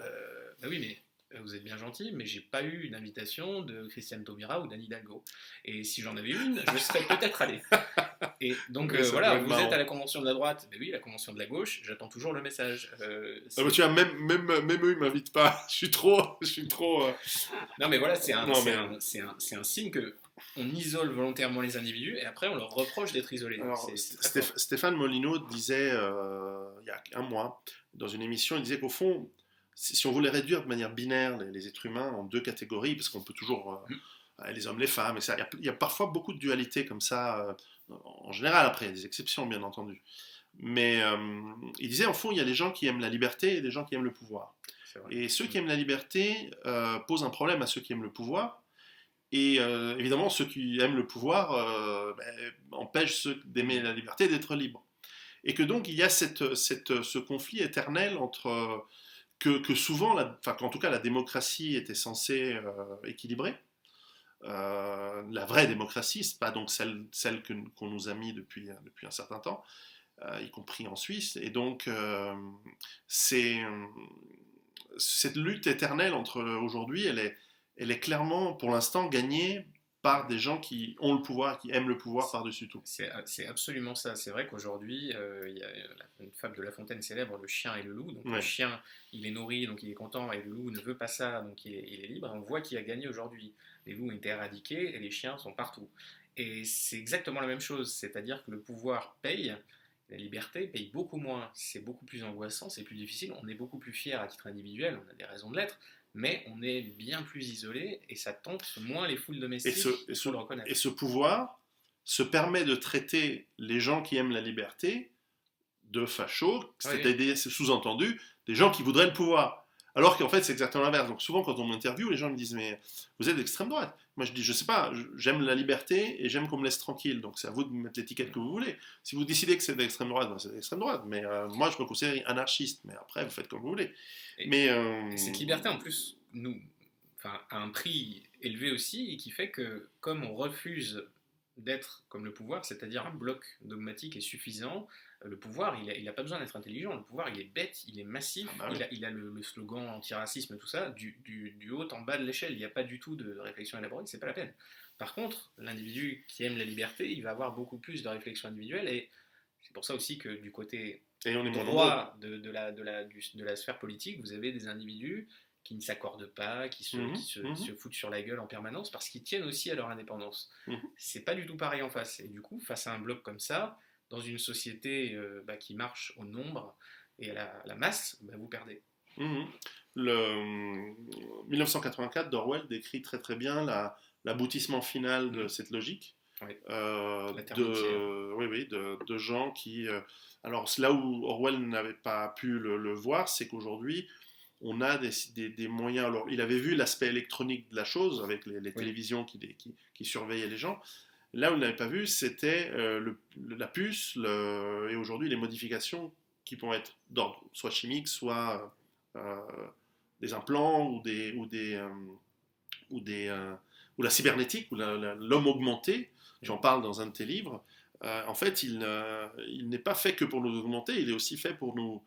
bah oui, mais vous êtes bien gentil, mais j'ai pas eu une invitation de Christiane Taubira ou d'Anne Hidalgo. Et si j'en avais une, je serais peut-être allé. Et donc Oui, ça voilà, doit être vous marrant. êtes à la convention de la droite, mais oui, la convention de la gauche, j'attends toujours le message. Ah bah, tu vois, même eux, ils m'invitent pas. Je suis trop. Non, mais voilà, c'est Non, mais- un signe que on isole volontairement les individus et après on leur reproche d'être isolés. Alors, C'est très fort. Stéphane Molyneux disait, il y a un mois, dans une émission, il disait qu'au fond, si on voulait réduire de manière binaire les êtres humains en deux catégories, parce qu'on peut toujours. Les hommes, les femmes, et ça, il y a parfois beaucoup de dualité comme ça, en général, après, il y a des exceptions, bien entendu. Mais il disait, au fond, il y a des gens qui aiment la liberté et des gens qui aiment le pouvoir. C'est vrai. Et ceux qui aiment la liberté posent un problème à ceux qui aiment le pouvoir. Et évidemment, ceux qui aiment le pouvoir empêchent ceux d'aimer la liberté d'être libres. Et que donc, il y a ce conflit éternel entre... que souvent, en tout cas, la démocratie était censée équilibrer. La vraie démocratie, c'est pas donc celle qu'on nous a mis depuis un certain temps, y compris en Suisse. Et donc, c'est cette lutte éternelle entre aujourd'hui, elle est clairement, pour l'instant, gagnée par des gens qui ont le pouvoir, qui aiment le pouvoir par-dessus tout. C'est absolument ça. C'est vrai qu'aujourd'hui, il y a une fable de La Fontaine célèbre, le chien et le loup. Donc le Ouais. chien, il est nourri, donc il est content, et le loup ne veut pas ça, donc il est libre. Et on voit qui a gagné aujourd'hui. Les loups ont été éradiqués et les chiens sont partout. Et c'est exactement la même chose, c'est-à-dire que le pouvoir paye, la liberté paye beaucoup moins. C'est beaucoup plus angoissant, c'est plus difficile. On est beaucoup plus fier à titre individuel, on a des raisons de l'être, mais on est bien plus isolé et ça tente moins les foules Et domestiques, il faut le reconnaître. et ce pouvoir se permet de traiter les gens qui aiment la liberté de fachos, Oui, c'est-à-dire, c'est sous-entendu, des gens qui voudraient le pouvoir. Alors qu'en fait, c'est exactement l'inverse. Donc souvent, quand on m'interviewe, les gens me disent, mais vous êtes d'extrême droite. Moi, je dis, je sais pas, j'aime la liberté et j'aime qu'on me laisse tranquille. Donc c'est à vous de mettre l'étiquette que vous voulez. Si vous décidez que c'est d'extrême droite, ben, c'est d'extrême droite. Mais moi, je me considère anarchiste. Mais après, vous faites comme vous voulez. et, Mais et cette liberté, en plus, nous, enfin, a un prix élevé aussi, et qui fait que, comme on refuse d'être comme le pouvoir, c'est-à-dire un bloc dogmatique et suffisant, le pouvoir, il a pas besoin d'être intelligent, le pouvoir, il est bête, il est massif, ah bah oui. il a le slogan anti-racisme, tout ça, du haut en bas de l'échelle, il n'y a pas du tout de réflexion élaborée, c'est pas la peine. Par contre, l'individu qui aime la liberté, il va avoir beaucoup plus de réflexion individuelle, et c'est pour ça aussi que du côté Et on est moins nombreux. droit de la sphère politique, vous avez des individus qui ne s'accordent pas, qui se foutent sur la gueule en permanence parce qu'ils tiennent aussi à leur indépendance. Mhm. C'est pas du tout pareil en face. Et du coup, face à un bloc comme ça, dans une société qui marche au nombre et à la masse, vous perdez. Mhm. Le 1984 d'Orwell décrit très très bien l'aboutissement final de cette logique. Oui. Oui, oui, de gens qui... alors là où Orwell n'avait pas pu le voir, c'est qu'aujourd'hui, on a des moyens... Alors, il avait vu l'aspect électronique de la chose, avec les Oui. télévisions qui surveillaient les gens. Là où il n'avait pas vu, c'était la puce, et aujourd'hui les modifications qui vont être d'ordre soit chimique, soit euh, des implants ou la cybernétique, ou l'homme augmenté. Tu en parles dans un de tes livres. En fait, il n'est pas fait que pour nous augmenter, il est aussi fait pour nous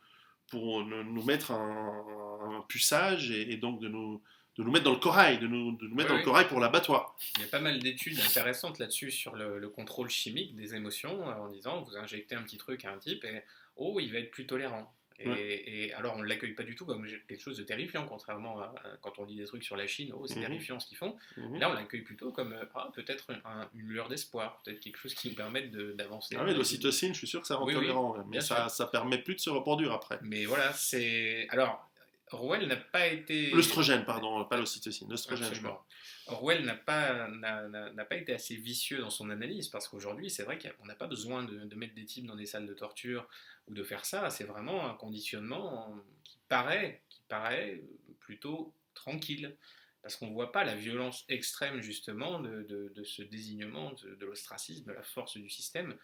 mettre un puçage et donc de nous mettre dans le corail, de nous mettre dans le corail pour l'abattoir. Il y a pas mal d'études intéressantes là-dessus sur le contrôle chimique des émotions, en disant vous injectez un petit truc à un type et oh, il va être plus tolérant. Et alors on ne l'accueille pas du tout comme quelque chose de terrifiant, contrairement à quand on lit des trucs sur la Chine, oh c'est terrifiant ce qu'ils font. Là on l'accueille plutôt comme peut-être une lueur d'espoir, peut-être quelque chose qui nous permette d'avancer. Ah oui, l'ocytocine, je suis sûr que ça rend tolérant, mais ça permet plus de se reproduire après. Mais voilà, c'est... Alors, Orwell n'a pas été... L'œstrogène, pardon, pas l'ocytocine, l'œstrogène, je crois. Orwell n'a pas été assez vicieux dans son analyse, parce qu'aujourd'hui, c'est vrai qu'on n'a pas besoin de mettre des types dans des salles de torture ou de faire ça. C'est vraiment un conditionnement qui paraît plutôt tranquille. Parce qu'on ne voit pas la violence extrême, justement, de ce désignement, de l'ostracisme, de la force du système.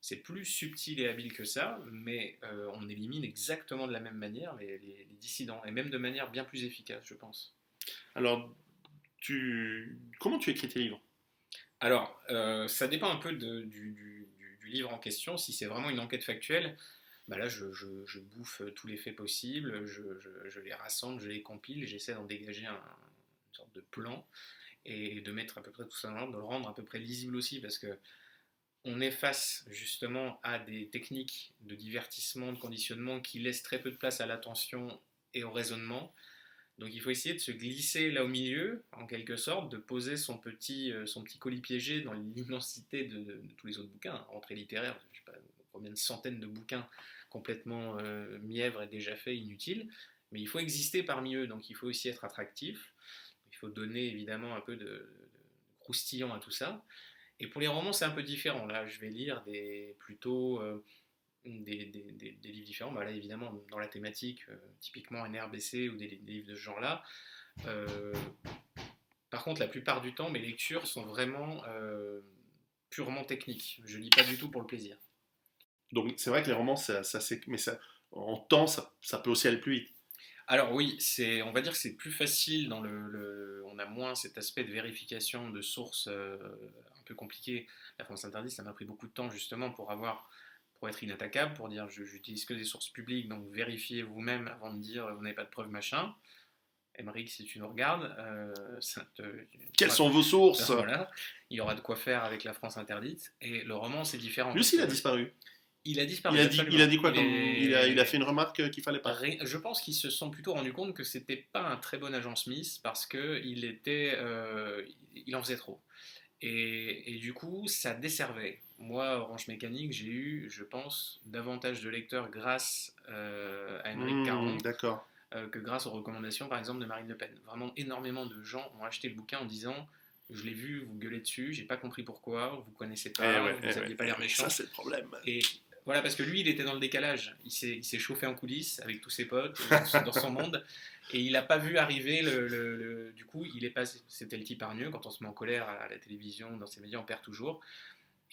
C'est plus subtil et habile que ça, mais on élimine exactement de la même manière les dissidents, et même de manière bien plus efficace, je pense. Alors, comment tu écris tes livres? Alors, ça dépend un peu du livre en question. Si c'est vraiment une enquête factuelle, là, je bouffe tous les faits possibles, je les rassemble, je les compile, j'essaie d'en dégager une sorte de plan, et de mettre à peu près tout ça dans l'ordre, de le rendre à peu près lisible aussi, parce que on est face justement à des techniques de divertissement, de conditionnement qui laissent très peu de place à l'attention et au raisonnement. Donc il faut essayer de se glisser là au milieu, en quelque sorte, de poser son petit colis piégé dans l'immensité de tous les autres bouquins. Rentrée littéraire, je ne sais pas combien de centaines de bouquins complètement mièvres et déjà faits, inutiles. Mais il faut exister parmi eux, donc il faut aussi être attractif. Il faut donner évidemment un peu de croustillant à tout ça. Et pour les romans, c'est un peu différent. Là, je vais lire plutôt des livres différents. Là, évidemment, dans la thématique, typiquement NRBC ou des livres de ce genre-là. Par contre, la plupart du temps, mes lectures sont vraiment purement techniques. Je lis pas du tout pour le plaisir. Donc, c'est vrai que les romans, mais en temps, ça peut aussi aller plus vite. Alors oui, on va dire que c'est plus facile on a moins cet aspect de vérification de sources un peu compliqué. La France interdite, ça m'a pris beaucoup de temps justement pour être inattaquable, pour dire j'utilise que des sources publiques, donc vérifiez vous-même avant de dire vous n'avez pas de preuves machin. Émeric, si tu nous regardes, Quelles sont vos sources? voilà, il y aura de quoi faire avec La France interdite. Et le roman, c'est différent. Lui aussi, il a disparu. Il a disparu, Il a absolument. dit quoi il a fait une remarque qu'il fallait pas. Je pense qu'ils se sont plutôt rendu compte que c'était pas un très bon agent Smith parce qu'il était, il en faisait trop. Et du coup, ça desservait. Moi, Orange Mécanique, j'ai eu, je pense, davantage de lecteurs grâce à Émeric Caron D'accord. que grâce aux recommandations, par exemple, de Marine Le Pen. Vraiment, énormément de gens ont acheté le bouquin en disant je l'ai vu, vous gueulez dessus, j'ai pas compris pourquoi, vous connaissez pas, vous aviez pas l'air méchant. Ça, c'est le problème. Et voilà, parce que lui, il était dans le décalage. Il s'est chauffé en coulisses avec tous ses potes, dans son monde. Et il n'a pas vu arriver du coup, il est passé. C'était le type hargneux. Quand on se met en colère à la télévision, dans ces médias, on perd toujours.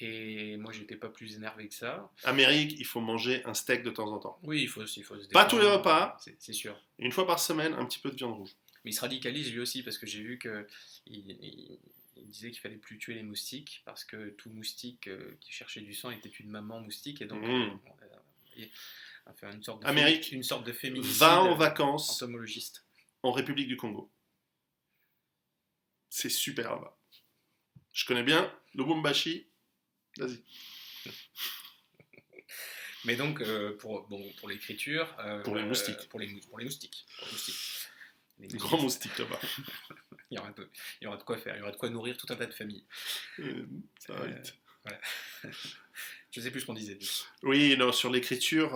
Et moi, j'étais pas plus énervé que ça. Amérique, il faut manger un steak de temps en temps. Oui, il faut se défendre. Pas tous les repas. C'est sûr. Une fois par semaine, un petit peu de viande rouge. Mais il se radicalise lui aussi, parce que j'ai vu qu'il disait qu'il fallait plus tuer les moustiques, parce que tout moustique qui cherchait du sang était une maman moustique, et donc on a fait Amérique, une sorte de féminicide va en vacances entomologiste. En République du Congo. C'est super là-bas. Je connais bien Lubumbashi. Vas-y. Mais donc, pour l'écriture... pour les moustiques. Pour les moustiques. Les grands moustiques là-bas. il y aura de quoi faire, il y aura de quoi nourrir tout un tas de familles. Ça va vite. Voilà. Je sais plus ce qu'on disait. Oui, non, sur l'écriture,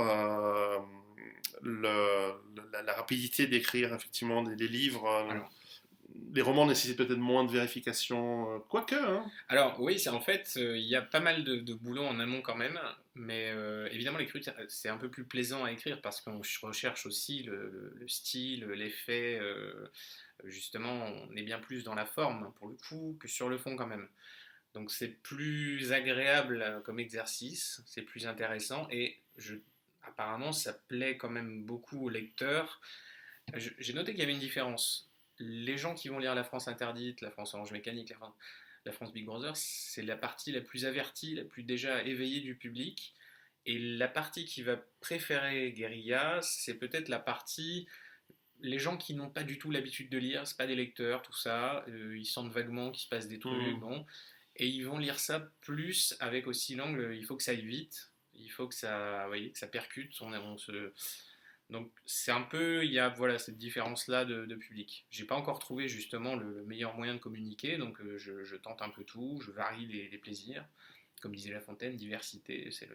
la rapidité d'écrire effectivement des livres. Les romans nécessitent peut-être moins de vérification, quoique. Hein. Alors oui, en fait, il y a pas mal de boulot en amont quand même, mais évidemment l'écriture c'est un peu plus plaisant à écrire parce qu'on recherche aussi le style, l'effet, justement on est bien plus dans la forme pour le coup que sur le fond quand même. Donc c'est plus agréable comme exercice, c'est plus intéressant et apparemment ça plaît quand même beaucoup aux lecteurs. J'ai noté qu'il y avait une différence. Les gens qui vont lire La France interdite, La France Orange Mécanique, la France Big Brother, c'est la partie la plus avertie, la plus déjà éveillée du public. Et la partie qui va préférer Guérilla, c'est peut-être la partie... Les gens qui n'ont pas du tout l'habitude de lire, c'est pas des lecteurs, tout ça, ils sentent vaguement qu'il se passe des trucs, bon, et ils vont lire ça plus avec aussi l'angle, il faut que ça aille vite, il faut que ça, que ça percute, Donc c'est un peu, il y a voilà, cette différence-là de public. J'ai pas encore trouvé justement le meilleur moyen de communiquer, donc je tente un peu tout, je varie les plaisirs. Comme disait La Fontaine, diversité, c'est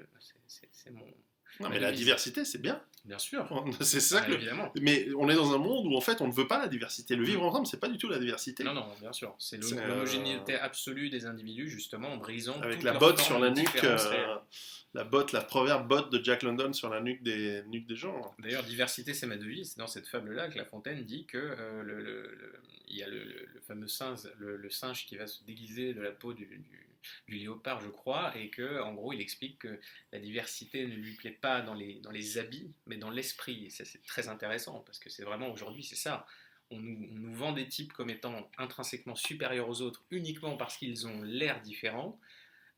mon... Non, mais la diversité, c'est bien. Bien sûr. C'est ça évidemment. Mais on est dans un monde où en fait on ne veut pas la diversité. Le vivre ensemble, c'est pas du tout la diversité. Non, bien sûr. C'est l'homogénéité absolue des individus, justement, en brisant. Avec la botte sur la nuque, la proverbe botte de Jack London sur la nuque des gens. D'ailleurs, diversité, c'est ma devise. C'est dans cette fable-là que La Fontaine dit que il y a le fameux singe, le singe qui va se déguiser de la peau du léopard, je crois, et que en gros, il explique que la diversité ne lui plaît pas dans les habits, mais dans l'esprit. Et ça, c'est très intéressant, parce que c'est vraiment, aujourd'hui, c'est ça. On nous vend des types comme étant intrinsèquement supérieurs aux autres uniquement parce qu'ils ont l'air différents,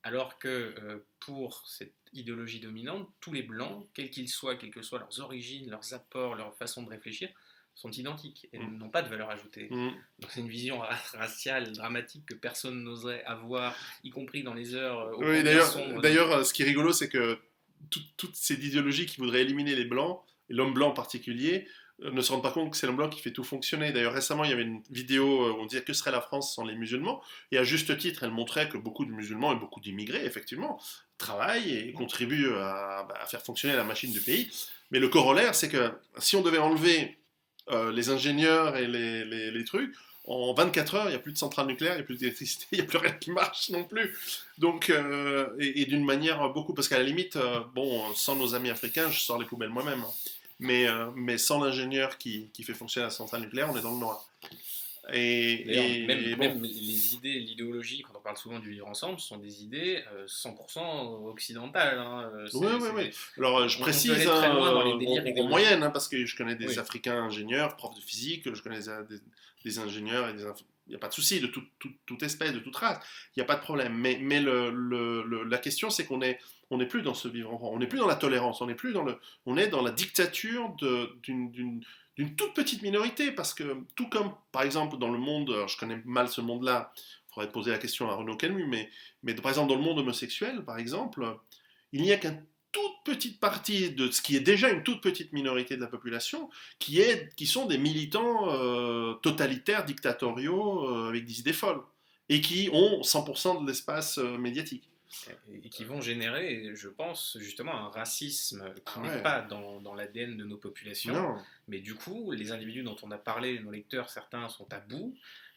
alors que pour cette idéologie dominante, tous les blancs, quels qu'ils soient, quelles que soient leurs origines, leurs apports, leur façon de réfléchir, sont identiques et n'ont pas de valeur ajoutée. Donc c'est une vision raciale, dramatique que personne n'oserait avoir, y compris dans les heures... Oui, d'ailleurs, ce qui est rigolo, c'est que toutes ces idéologies qui voudraient éliminer les blancs, et l'homme blanc en particulier, ne se rendent pas compte que c'est l'homme blanc qui fait tout fonctionner. D'ailleurs, récemment, il y avait une vidéo où on disait que serait la France sans les musulmans, et à juste titre, elle montrait que beaucoup de musulmans et beaucoup d'immigrés, effectivement, travaillent et contribuent à faire fonctionner la machine du pays. Mais le corollaire, c'est que si on devait enlever les ingénieurs et les trucs, en 24 heures, il n'y a plus de centrale nucléaire, il n'y a plus d'électricité, il n'y a plus rien qui marche non plus. Donc, et d'une manière beaucoup, parce qu'à la limite, sans nos amis africains, je sors les poubelles moi-même, hein. Mais sans l'ingénieur qui fait fonctionner la centrale nucléaire, on est dans le noir. Même les idées, l'idéologie, quand on parle souvent du vivre ensemble, ce sont des idées 100% occidentales. Hein. Oui. Alors, je précise en moyenne, hein, parce que je connais des Africains ingénieurs, profs de physique, je connais des ingénieurs, il n'y a pas de souci, de toute espèce, de toute race, il n'y a pas de problème. Mais la question, c'est qu'on est on n'est plus dans ce vivre ensemble, on n'est plus dans la tolérance, on est dans la dictature d'une toute petite minorité, parce que tout comme, par exemple, dans le monde, alors je connais mal ce monde-là, il faudrait poser la question à Renaud Camus, mais par exemple, dans le monde homosexuel, par exemple, il n'y a qu'une toute petite partie de ce qui est déjà une toute petite minorité de la population qui sont des militants totalitaires, dictatoriaux, avec des idées folles, et qui ont 100% de l'espace médiatique. Et qui vont générer, je pense, justement un racisme qui n'est Ouais. pas dans l'ADN de nos populations. Non. Mais du coup, les individus dont on a parlé, nos lecteurs, certains sont à bout.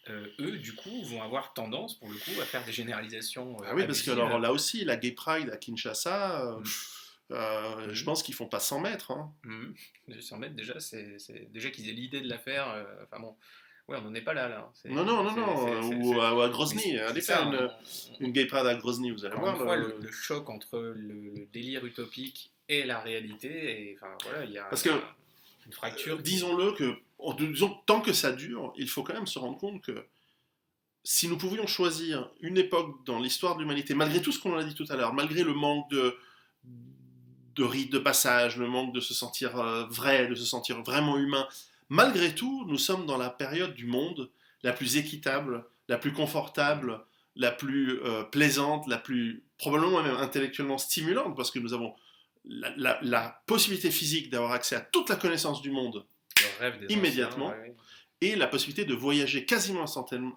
Eux, du coup, vont avoir tendance, pour le coup, à faire des généralisations Ah oui, parce que abusives. alors, là aussi, la Gay Pride à Kinshasa, je pense qu'ils font pas 100 mètres. Hein. 100 mètres, déjà, déjà qu'ils aient l'idée de la faire. Enfin bon, ouais, on n'en est pas là. Non, ou à Grozny. Allez c'est ça, faire une Gay Pride à Grozny, vous allez encore une voir. fois, le choc entre le délire utopique et la réalité, et enfin voilà, il y a Parce que, une fracture. disons-le, disons, tant que ça dure, il faut quand même se rendre compte que si nous pouvions choisir une époque dans l'histoire de l'humanité, malgré tout ce qu'on a dit tout à l'heure, malgré le manque de rites de passage, le manque de se sentir vrai, de se sentir vraiment humain, malgré tout, nous sommes dans la période du monde la plus équitable, la plus confortable, la plus plaisante, la plus probablement même intellectuellement stimulante, parce que nous avons la possibilité physique d'avoir accès à toute la connaissance du monde le rêve des immédiatement, anciens, ouais. et la possibilité de voyager quasiment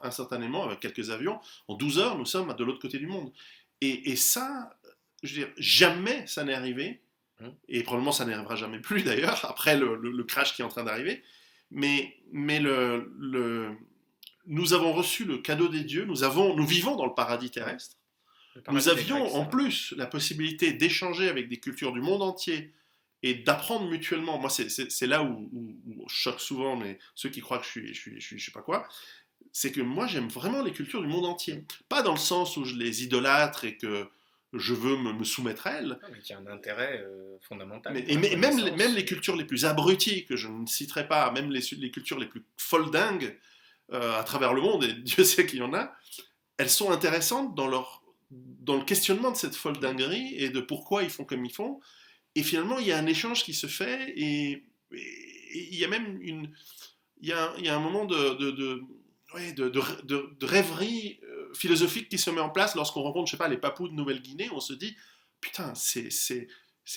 instantanément, avec quelques avions. En 12 heures, nous sommes de l'autre côté du monde. Et ça, je veux dire, jamais ça n'est arrivé, et probablement ça n'arrivera jamais plus d'ailleurs, après le crash qui est en train d'arriver, mais nous avons reçu le cadeau des dieux, nous vivons dans le paradis terrestre, nous avions en plus la possibilité d'échanger avec des cultures du monde entier, et d'apprendre mutuellement. Moi, c'est là où je choque souvent mais ceux qui croient que je sais pas quoi, c'est que moi, j'aime vraiment les cultures du monde entier. Pas dans le sens où je les idolâtre et que je veux me soumettre à elles. Non, mais qui a un intérêt fondamental. Même les cultures les plus abruties, que je ne citerai pas, même les cultures les plus foldingues à travers le monde, et Dieu sait qu'il y en a, elles sont intéressantes dans le questionnement de cette foldinguerie et de pourquoi ils font comme ils font. Et finalement, il y a un échange qui se fait, et il y a même il y a un moment de rêverie philosophique qui se met en place lorsqu'on rencontre, je sais pas, les Papous de Nouvelle-Guinée. On se dit, putain, c'est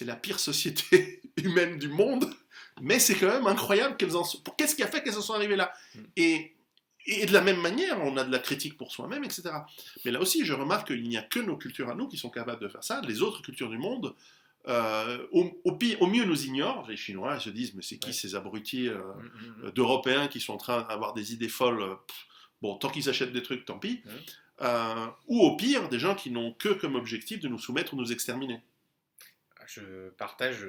la pire société humaine du monde, mais c'est quand même incroyable qu'elles en sont. Qu'est-ce qui a fait qu'elles en sont arrivées là? Et de la même manière, on a de la critique pour soi-même, etc. Mais là aussi, je remarque qu'il n'y a que nos cultures à nous qui sont capables de faire ça. Les autres cultures du monde, au mieux nous ignorent. Les Chinois, ils se disent, mais c'est qui ces abrutis d'Européens qui sont en train d'avoir des idées folles? Bon, tant qu'ils achètent des trucs, tant pis. Ou au pire, des gens qui n'ont que comme objectif de nous soumettre ou nous exterminer. Je partage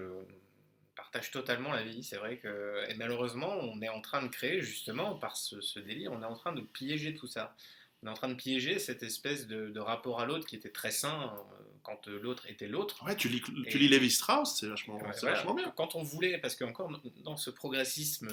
totalement l'avis. C'est vrai que, et malheureusement, on est en train de créer, justement, par ce délire, on est en train de piéger tout ça. On est en train de piéger cette espèce de rapport à l'autre qui était très sain quand l'autre était l'autre. Ouais, tu lis Lévi-Strauss, c'est vachement bien. Quand on voulait, parce qu'encore dans ce progressisme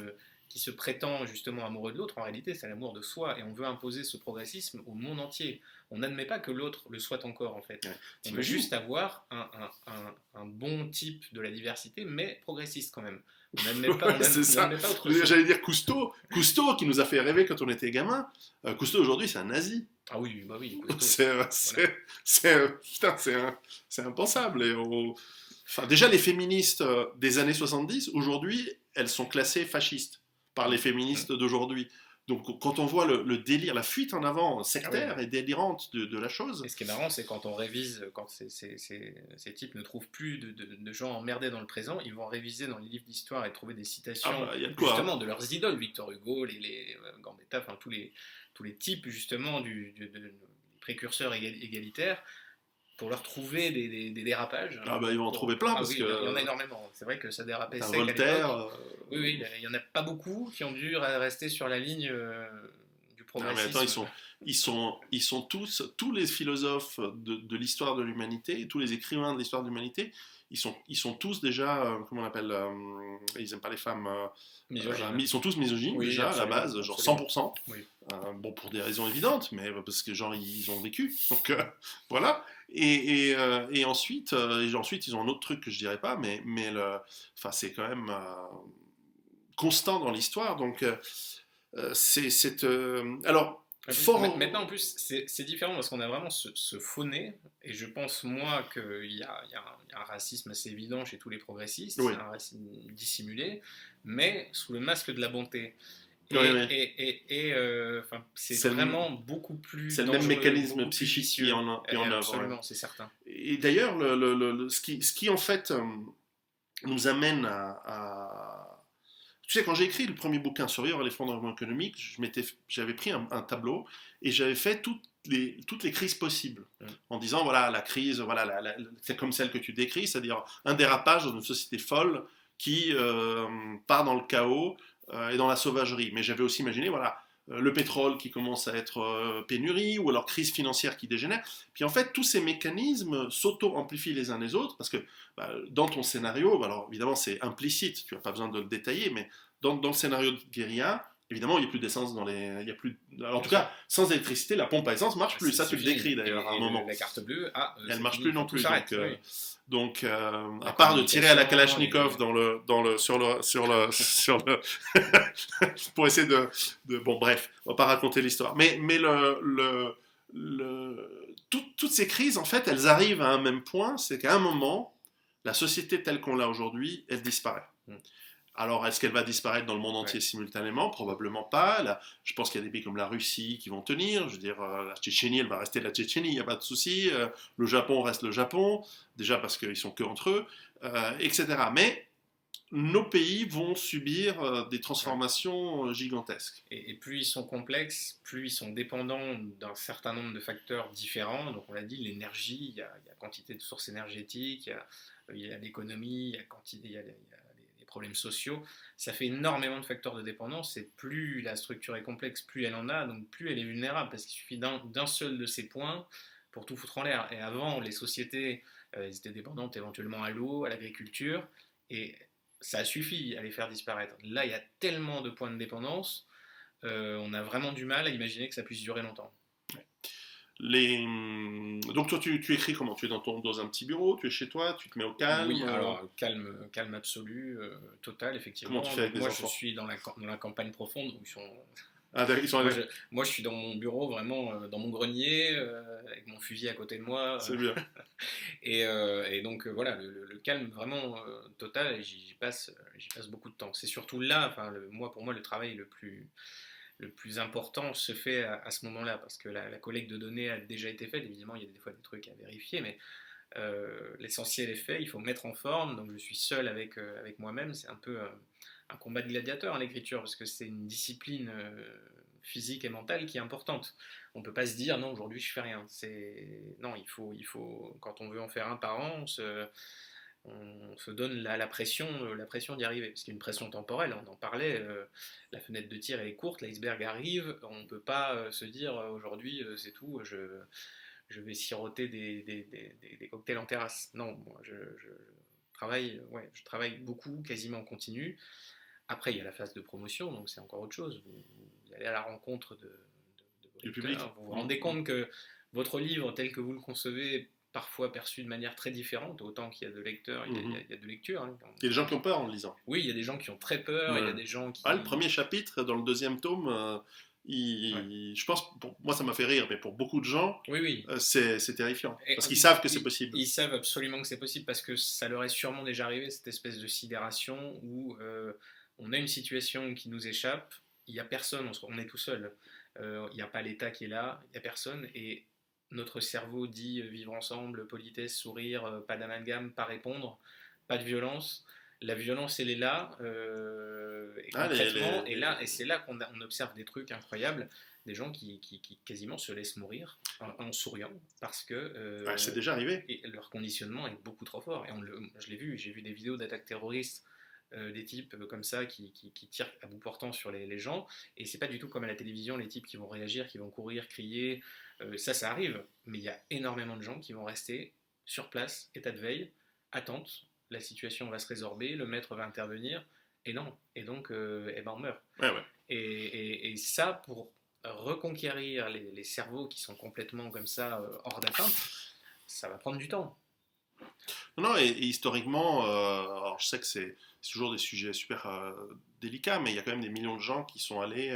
qui se prétend justement amoureux de l'autre, en réalité c'est l'amour de soi, et on veut imposer ce progressisme au monde entier. On n'admet pas que l'autre le soit encore, en fait. Ouais, on veut juste avoir un bon type de la diversité, mais progressiste quand même. On n'admet pas, pas autre chose. J'allais dire Cousteau qui nous a fait rêver quand on était gamin. Cousteau aujourd'hui c'est un nazi. Ah oui, bah oui. C'est impensable. Enfin, déjà les féministes des années 70, aujourd'hui, elles sont classées fascistes par les féministes d'aujourd'hui. Donc quand on voit le délire, la fuite en avant sectaire et délirante de la chose. Et ce qui est marrant, c'est quand on révise, quand ces types ne trouvent plus de gens emmerdés dans le présent, ils vont réviser dans les livres d'histoire et trouver des citations justement de leurs idoles, Victor Hugo, les Gambetta, enfin tous les types justement de précurseurs égalitaires, pour leur trouver des dérapages. Ah bah ils vont en trouver plein, parce que... Il y en a énormément. C'est vrai que ça dérapait sec Voltaire... Oui, il n'y en a pas beaucoup qui ont dû rester sur la ligne du progressisme. Non, mais attends, ils sont tous les philosophes de l'histoire de l'humanité, tous les écrivains de l'histoire de l'humanité, ils sont tous déjà, comment on appelle, ils n'aiment pas les femmes, ils sont tous misogynes, déjà, à la base, genre 100%. Oui. Bon, pour des raisons évidentes, mais parce que genre ils ont vécu. Donc voilà. Et ensuite, ils ont un autre truc que je dirais pas, enfin, c'est quand même constant dans l'histoire. Donc alors fort. Maintenant, en plus, c'est différent parce qu'on a vraiment ce faux nez, et je pense, moi, qu'il y a un racisme assez évident chez tous les progressistes, Oui, un racisme dissimulé, mais sous le masque de la bonté. oui, oui. Enfin, c'est C'est le, vraiment beaucoup plus c'est le même dangereux, mécanisme beaucoup plus psychique vicieux. qui est en œuvre. Ouais. Absolument, c'est certain. Et d'ailleurs, ce qui en fait nous amène Tu sais, quand j'ai écrit le premier bouquin sur l'effondrement économique, j'avais pris un tableau et j'avais fait toutes les crises possibles. En disant, voilà, la crise, voilà, c'est comme celle que tu décris, c'est-à-dire un dérapage dans une société folle qui part dans le chaos et dans la sauvagerie. Mais j'avais aussi imaginé, voilà, le pétrole qui commence à être pénurie, ou alors crise financière qui dégénère. Puis en fait, tous ces mécanismes s'auto-amplifient les uns les autres, parce que dans ton scénario, alors évidemment c'est implicite, tu n'as pas besoin de le détailler, mais dans le scénario de guérilla, évidemment il n'y a plus d'essence il y a plus, alors, en tout cas, sans électricité, la pompe à essence ne marche plus. Ça, tu le décris d'ailleurs à un moment. La carte bleue, elle ne marche plus non plus. S'arrête, donc, à part de tirer à la Kalachnikov pour essayer bon, bref, on va pas raconter l'histoire. Mais toutes ces crises, en fait, elles arrivent à un même point, c'est qu'à un moment, la société telle qu'on l'a aujourd'hui, elle disparaît. Alors, est-ce qu'elle va disparaître dans le monde entier simultanément? Probablement pas. Là, je pense qu'il y a des pays comme la Russie qui vont tenir. Je veux dire, la Tchétchénie, elle va rester la Tchétchénie, il n'y a pas de souci. Le Japon reste le Japon, déjà parce qu'ils sont que entre eux, etc. Mais nos pays vont subir des transformations gigantesques. Et plus ils sont complexes, plus ils sont dépendants d'un certain nombre de facteurs différents. Donc on l'a dit, l'énergie, il y a quantité de sources énergétiques, il y a l'économie, il y a les problèmes sociaux. Ça fait énormément de facteurs de dépendance, et plus la structure est complexe, plus elle en a, donc plus elle est vulnérable, parce qu'il suffit d'un seul de ces points pour tout foutre en l'air. Et avant, les sociétés, elles étaient dépendantes éventuellement à l'eau, à l'agriculture, et ça suffit à les faire disparaître. Là, il y a tellement de points de dépendance, on a vraiment du mal à imaginer que ça puisse durer longtemps. Donc toi, tu écris comment? Tu es dans un petit bureau, tu es chez toi, tu te mets au calme? Oui, alors calme absolu, total, effectivement. Comment tu fais avec les moi, enfants? je suis dans la campagne profonde, où ils sont... Ah, ils sont moi, je suis dans mon bureau, vraiment, dans mon grenier, avec mon fusil à côté de moi. C'est bien. Et donc, voilà, le calme vraiment total, et j'y passe beaucoup de temps. C'est surtout là, enfin, pour moi, le travail le plus important se fait à ce moment-là, parce que la collecte de données a déjà été faite. Évidemment, il y a des fois des trucs à vérifier, mais l'essentiel est fait. Il faut mettre en forme. Donc, je suis seul avec moi-même. C'est un peu un combat de gladiateur, hein, l'écriture, parce que c'est une discipline physique et mentale qui est importante. On ne peut pas se dire non, aujourd'hui je fais rien. Non, il faut, quand on veut en faire un par an, on se donne la pression d'y arriver, parce qu'il y a une pression temporelle, on en parlait, la fenêtre de tir est courte, l'iceberg arrive, on ne peut pas se dire aujourd'hui c'est tout, je vais siroter des cocktails en terrasse. Non, moi je travaille beaucoup, quasiment en continu. Après, il y a la phase de promotion, donc c'est encore autre chose. Vous allez à la rencontre de vos du public. lecteurs, vous vous rendez compte que votre livre, tel que vous le concevez, est parfois perçu de manière très différente, autant qu'il y a de lecteurs, il y a de lectures. Hein. Il y a des gens qui ont peur en le lisant. Oui, il y a des gens qui ont très peur, il y a des gens qui... le premier chapitre, dans le deuxième tome, je pense, moi ça m'a fait rire, mais pour beaucoup de gens, c'est terrifiant. Parce qu'ils savent que c'est possible. Ils savent absolument que c'est possible, parce que ça leur est sûrement déjà arrivé, cette espèce de sidération où on a une situation qui nous échappe, il n'y a personne, on est tout seul. Il n'y a pas l'État qui est là, il n'y a personne, et notre cerveau dit vivre ensemble, politesse, sourire, pas d'amalgame, pas répondre, pas de violence. La violence, elle est là, et concrètement, et c'est là qu'on observe des trucs incroyables, des gens qui quasiment se laissent mourir en souriant, parce que c'est déjà arrivé. Et leur conditionnement est beaucoup trop fort. Et je l'ai vu, j'ai vu des vidéos d'attaques terroristes, des types comme ça qui tirent à bout portant sur les gens, et c'est pas du tout comme à la télévision, les types qui vont réagir, qui vont courir, crier, ça arrive, mais il y a énormément de gens qui vont rester sur place, état de veille, attente, la situation va se résorber, le maître va intervenir, et non, et donc on meurt. Ouais. Et ça, pour reconquérir les cerveaux qui sont complètement comme ça hors d'atteinte, ça va prendre du temps. Non, non, et historiquement, alors je sais que c'est toujours des sujets super délicats, mais il y a quand même des millions de gens qui sont allés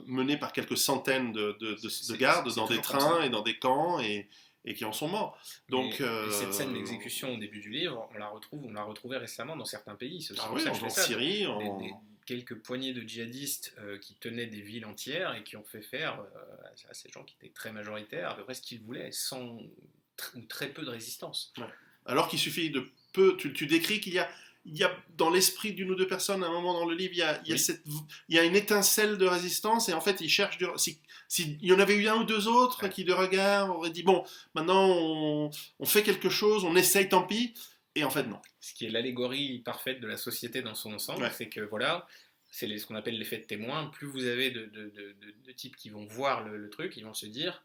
menés par quelques centaines de gardes C'est dans des toujours comme ça. trains et dans des camps et qui en sont morts. Donc, Et cette scène d'exécution au début du livre, on l'a retrouvée récemment dans certains pays. C'est aussi ah pour oui, ça que je fais en ça. Syrie, Quelques poignées de djihadistes qui tenaient des villes entières et qui ont fait faire à ces gens qui étaient très majoritaires à peu près ce qu'ils voulaient, sans ou très peu de résistance. ouais. Alors qu'il suffit de peu, tu décris qu'il y a dans l'esprit d'une ou deux personnes, à un moment dans le livre, Oui. il y a une étincelle de résistance, et en fait, ils cherchent. Si il y en avait eu un ou deux autres Ouais. qui, de regard, auraient dit bon, maintenant on fait quelque chose, on essaye, tant pis, et en fait, non. Ce qui est l'allégorie parfaite de la société dans son ensemble, Ouais. c'est que voilà, c'est ce qu'on appelle l'effet de témoin. Plus vous avez de types qui vont voir le truc, ils vont se dire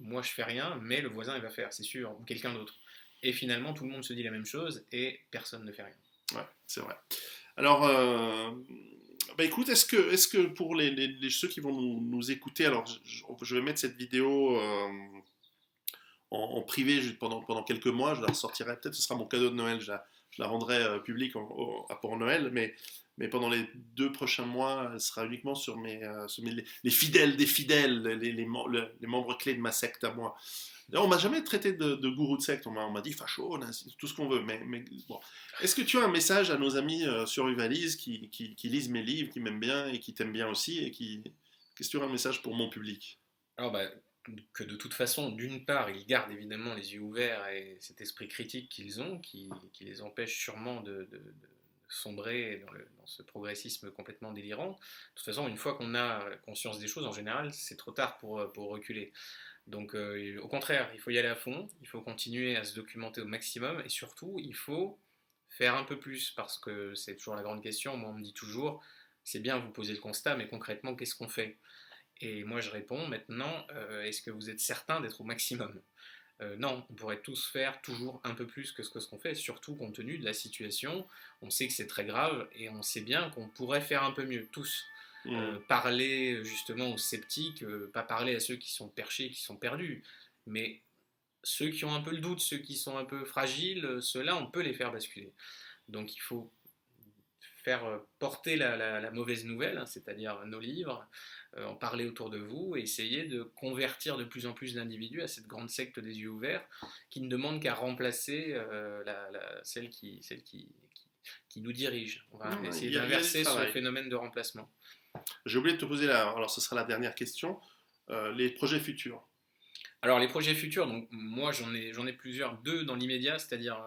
moi je fais rien, mais le voisin il va faire, c'est sûr, ou quelqu'un d'autre. Et finalement, tout le monde se dit la même chose et personne ne fait rien. Ouais, c'est vrai. Alors, bah écoute, est-ce que pour ceux qui vont nous écouter, alors je vais mettre cette vidéo en privé pendant quelques mois, je la ressortirai peut-être, ce sera mon cadeau de Noël, je la rendrai publique pour Noël, mais pendant les 2 prochains mois, elle sera uniquement sur les fidèles des fidèles, les membres clés de ma secte à moi. On m'a jamais traité de gourou de secte, on m'a dit facho, tout ce qu'on veut, mais bon. Est-ce que tu as un message à nos amis sur Uvalise qui lisent mes livres, qui m'aiment bien et qui t'aiment bien aussi, qu'est-ce que tu as un message pour mon public? Alors, bah, que de toute façon, d'une part, ils gardent évidemment les yeux ouverts et cet esprit critique qu'ils ont, qui les empêche sûrement de sombrer dans ce progressisme complètement délirant. De toute façon, une fois qu'on a conscience des choses, en général, c'est trop tard pour reculer. Donc, au contraire, il faut y aller à fond, il faut continuer à se documenter au maximum et surtout, il faut faire un peu plus parce que c'est toujours la grande question. Moi, on me dit toujours, c'est bien, vous posez le constat, mais concrètement, qu'est-ce qu'on fait? Et moi, je réponds maintenant, est-ce que vous êtes certain d'être au maximum? Non, on pourrait tous faire toujours un peu plus que ce qu'on fait, surtout compte tenu de la situation. On sait que c'est très grave et on sait bien qu'on pourrait faire un peu mieux, tous. Hmm. Parler justement aux sceptiques, pas parler à ceux qui sont perchés, qui sont perdus, mais ceux qui ont un peu le doute, ceux qui sont un peu fragiles, ceux-là, on peut les faire basculer. Donc il faut faire porter la mauvaise nouvelle, hein, c'est-à-dire nos livres, en parler autour de vous et essayer de convertir de plus en plus d'individus à cette grande secte des yeux ouverts qui ne demande qu'à remplacer celle qui nous dirige. On va Non, essayer il y a du d'inverser ce travail. phénomène de remplacement. J'ai oublié de te poser alors ce sera la dernière question, les projets futurs. Alors les projets futurs, donc moi j'en ai plusieurs, deux dans l'immédiat, c'est-à-dire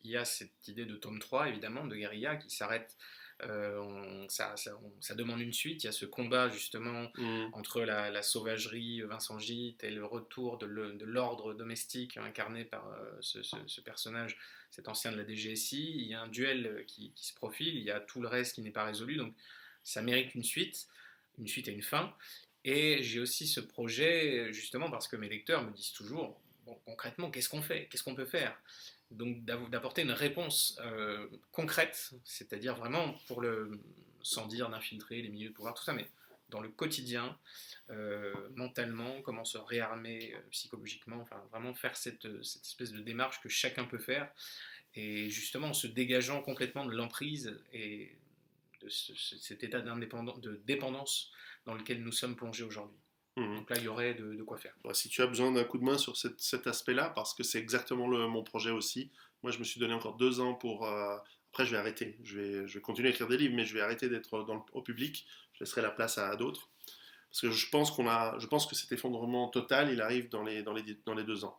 il y a cette idée de tome 3 évidemment, de guérilla qui s'arrête, ça demande une suite, il y a ce combat justement Hmm. entre la sauvagerie Vincent Gite et le retour de l'ordre domestique incarné par ce personnage, cet ancien de la DGSI, il y a un duel qui se profile, il y a tout le reste qui n'est pas résolu, donc ça mérite une suite et une fin. Et j'ai aussi ce projet, justement parce que mes lecteurs me disent toujours, bon, concrètement, qu'est-ce qu'on fait? Qu'est-ce qu'on peut faire? Donc d'apporter une réponse concrète, c'est-à-dire vraiment sans dire d'infiltrer les milieux de pouvoir, tout ça, mais dans le quotidien, mentalement, comment se réarmer psychologiquement, enfin vraiment faire cette espèce de démarche que chacun peut faire, et justement en se dégageant complètement de l'emprise et de cet état de dépendance dans lequel nous sommes plongés aujourd'hui. Hmm. Donc là, il y aurait de quoi faire. Bah, si tu as besoin d'un coup de main sur cet aspect-là, parce que c'est exactement mon projet aussi. Moi, je me suis donné encore 2 ans pour. Après, je vais arrêter. Je vais continuer à écrire des livres, mais je vais arrêter d'être au public. Je laisserai la place à d'autres. Parce que je pense que cet effondrement total, il arrive dans les 2 ans.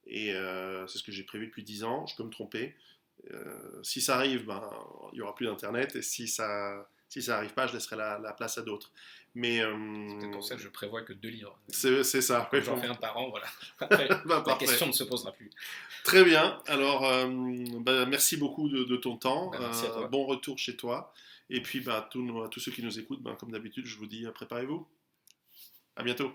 Et c'est ce que j'ai prévu depuis 10 ans. Je peux me tromper. Si ça arrive, ben, il n'y aura plus d'Internet. Et si ça arrive pas, je laisserai la place à d'autres. Mais C'est peut-être pour ça que je prévois que 2 livres. c'est ça. Comme j'en fais un par an, voilà. Après, Bah, la parfait. question ne se posera plus. Très bien. Alors, bah, merci beaucoup de ton temps. Ben, merci à toi. Bon retour chez toi. Et puis, bah, à tous ceux qui nous écoutent, bah, comme d'habitude, je vous dis, préparez-vous. À bientôt.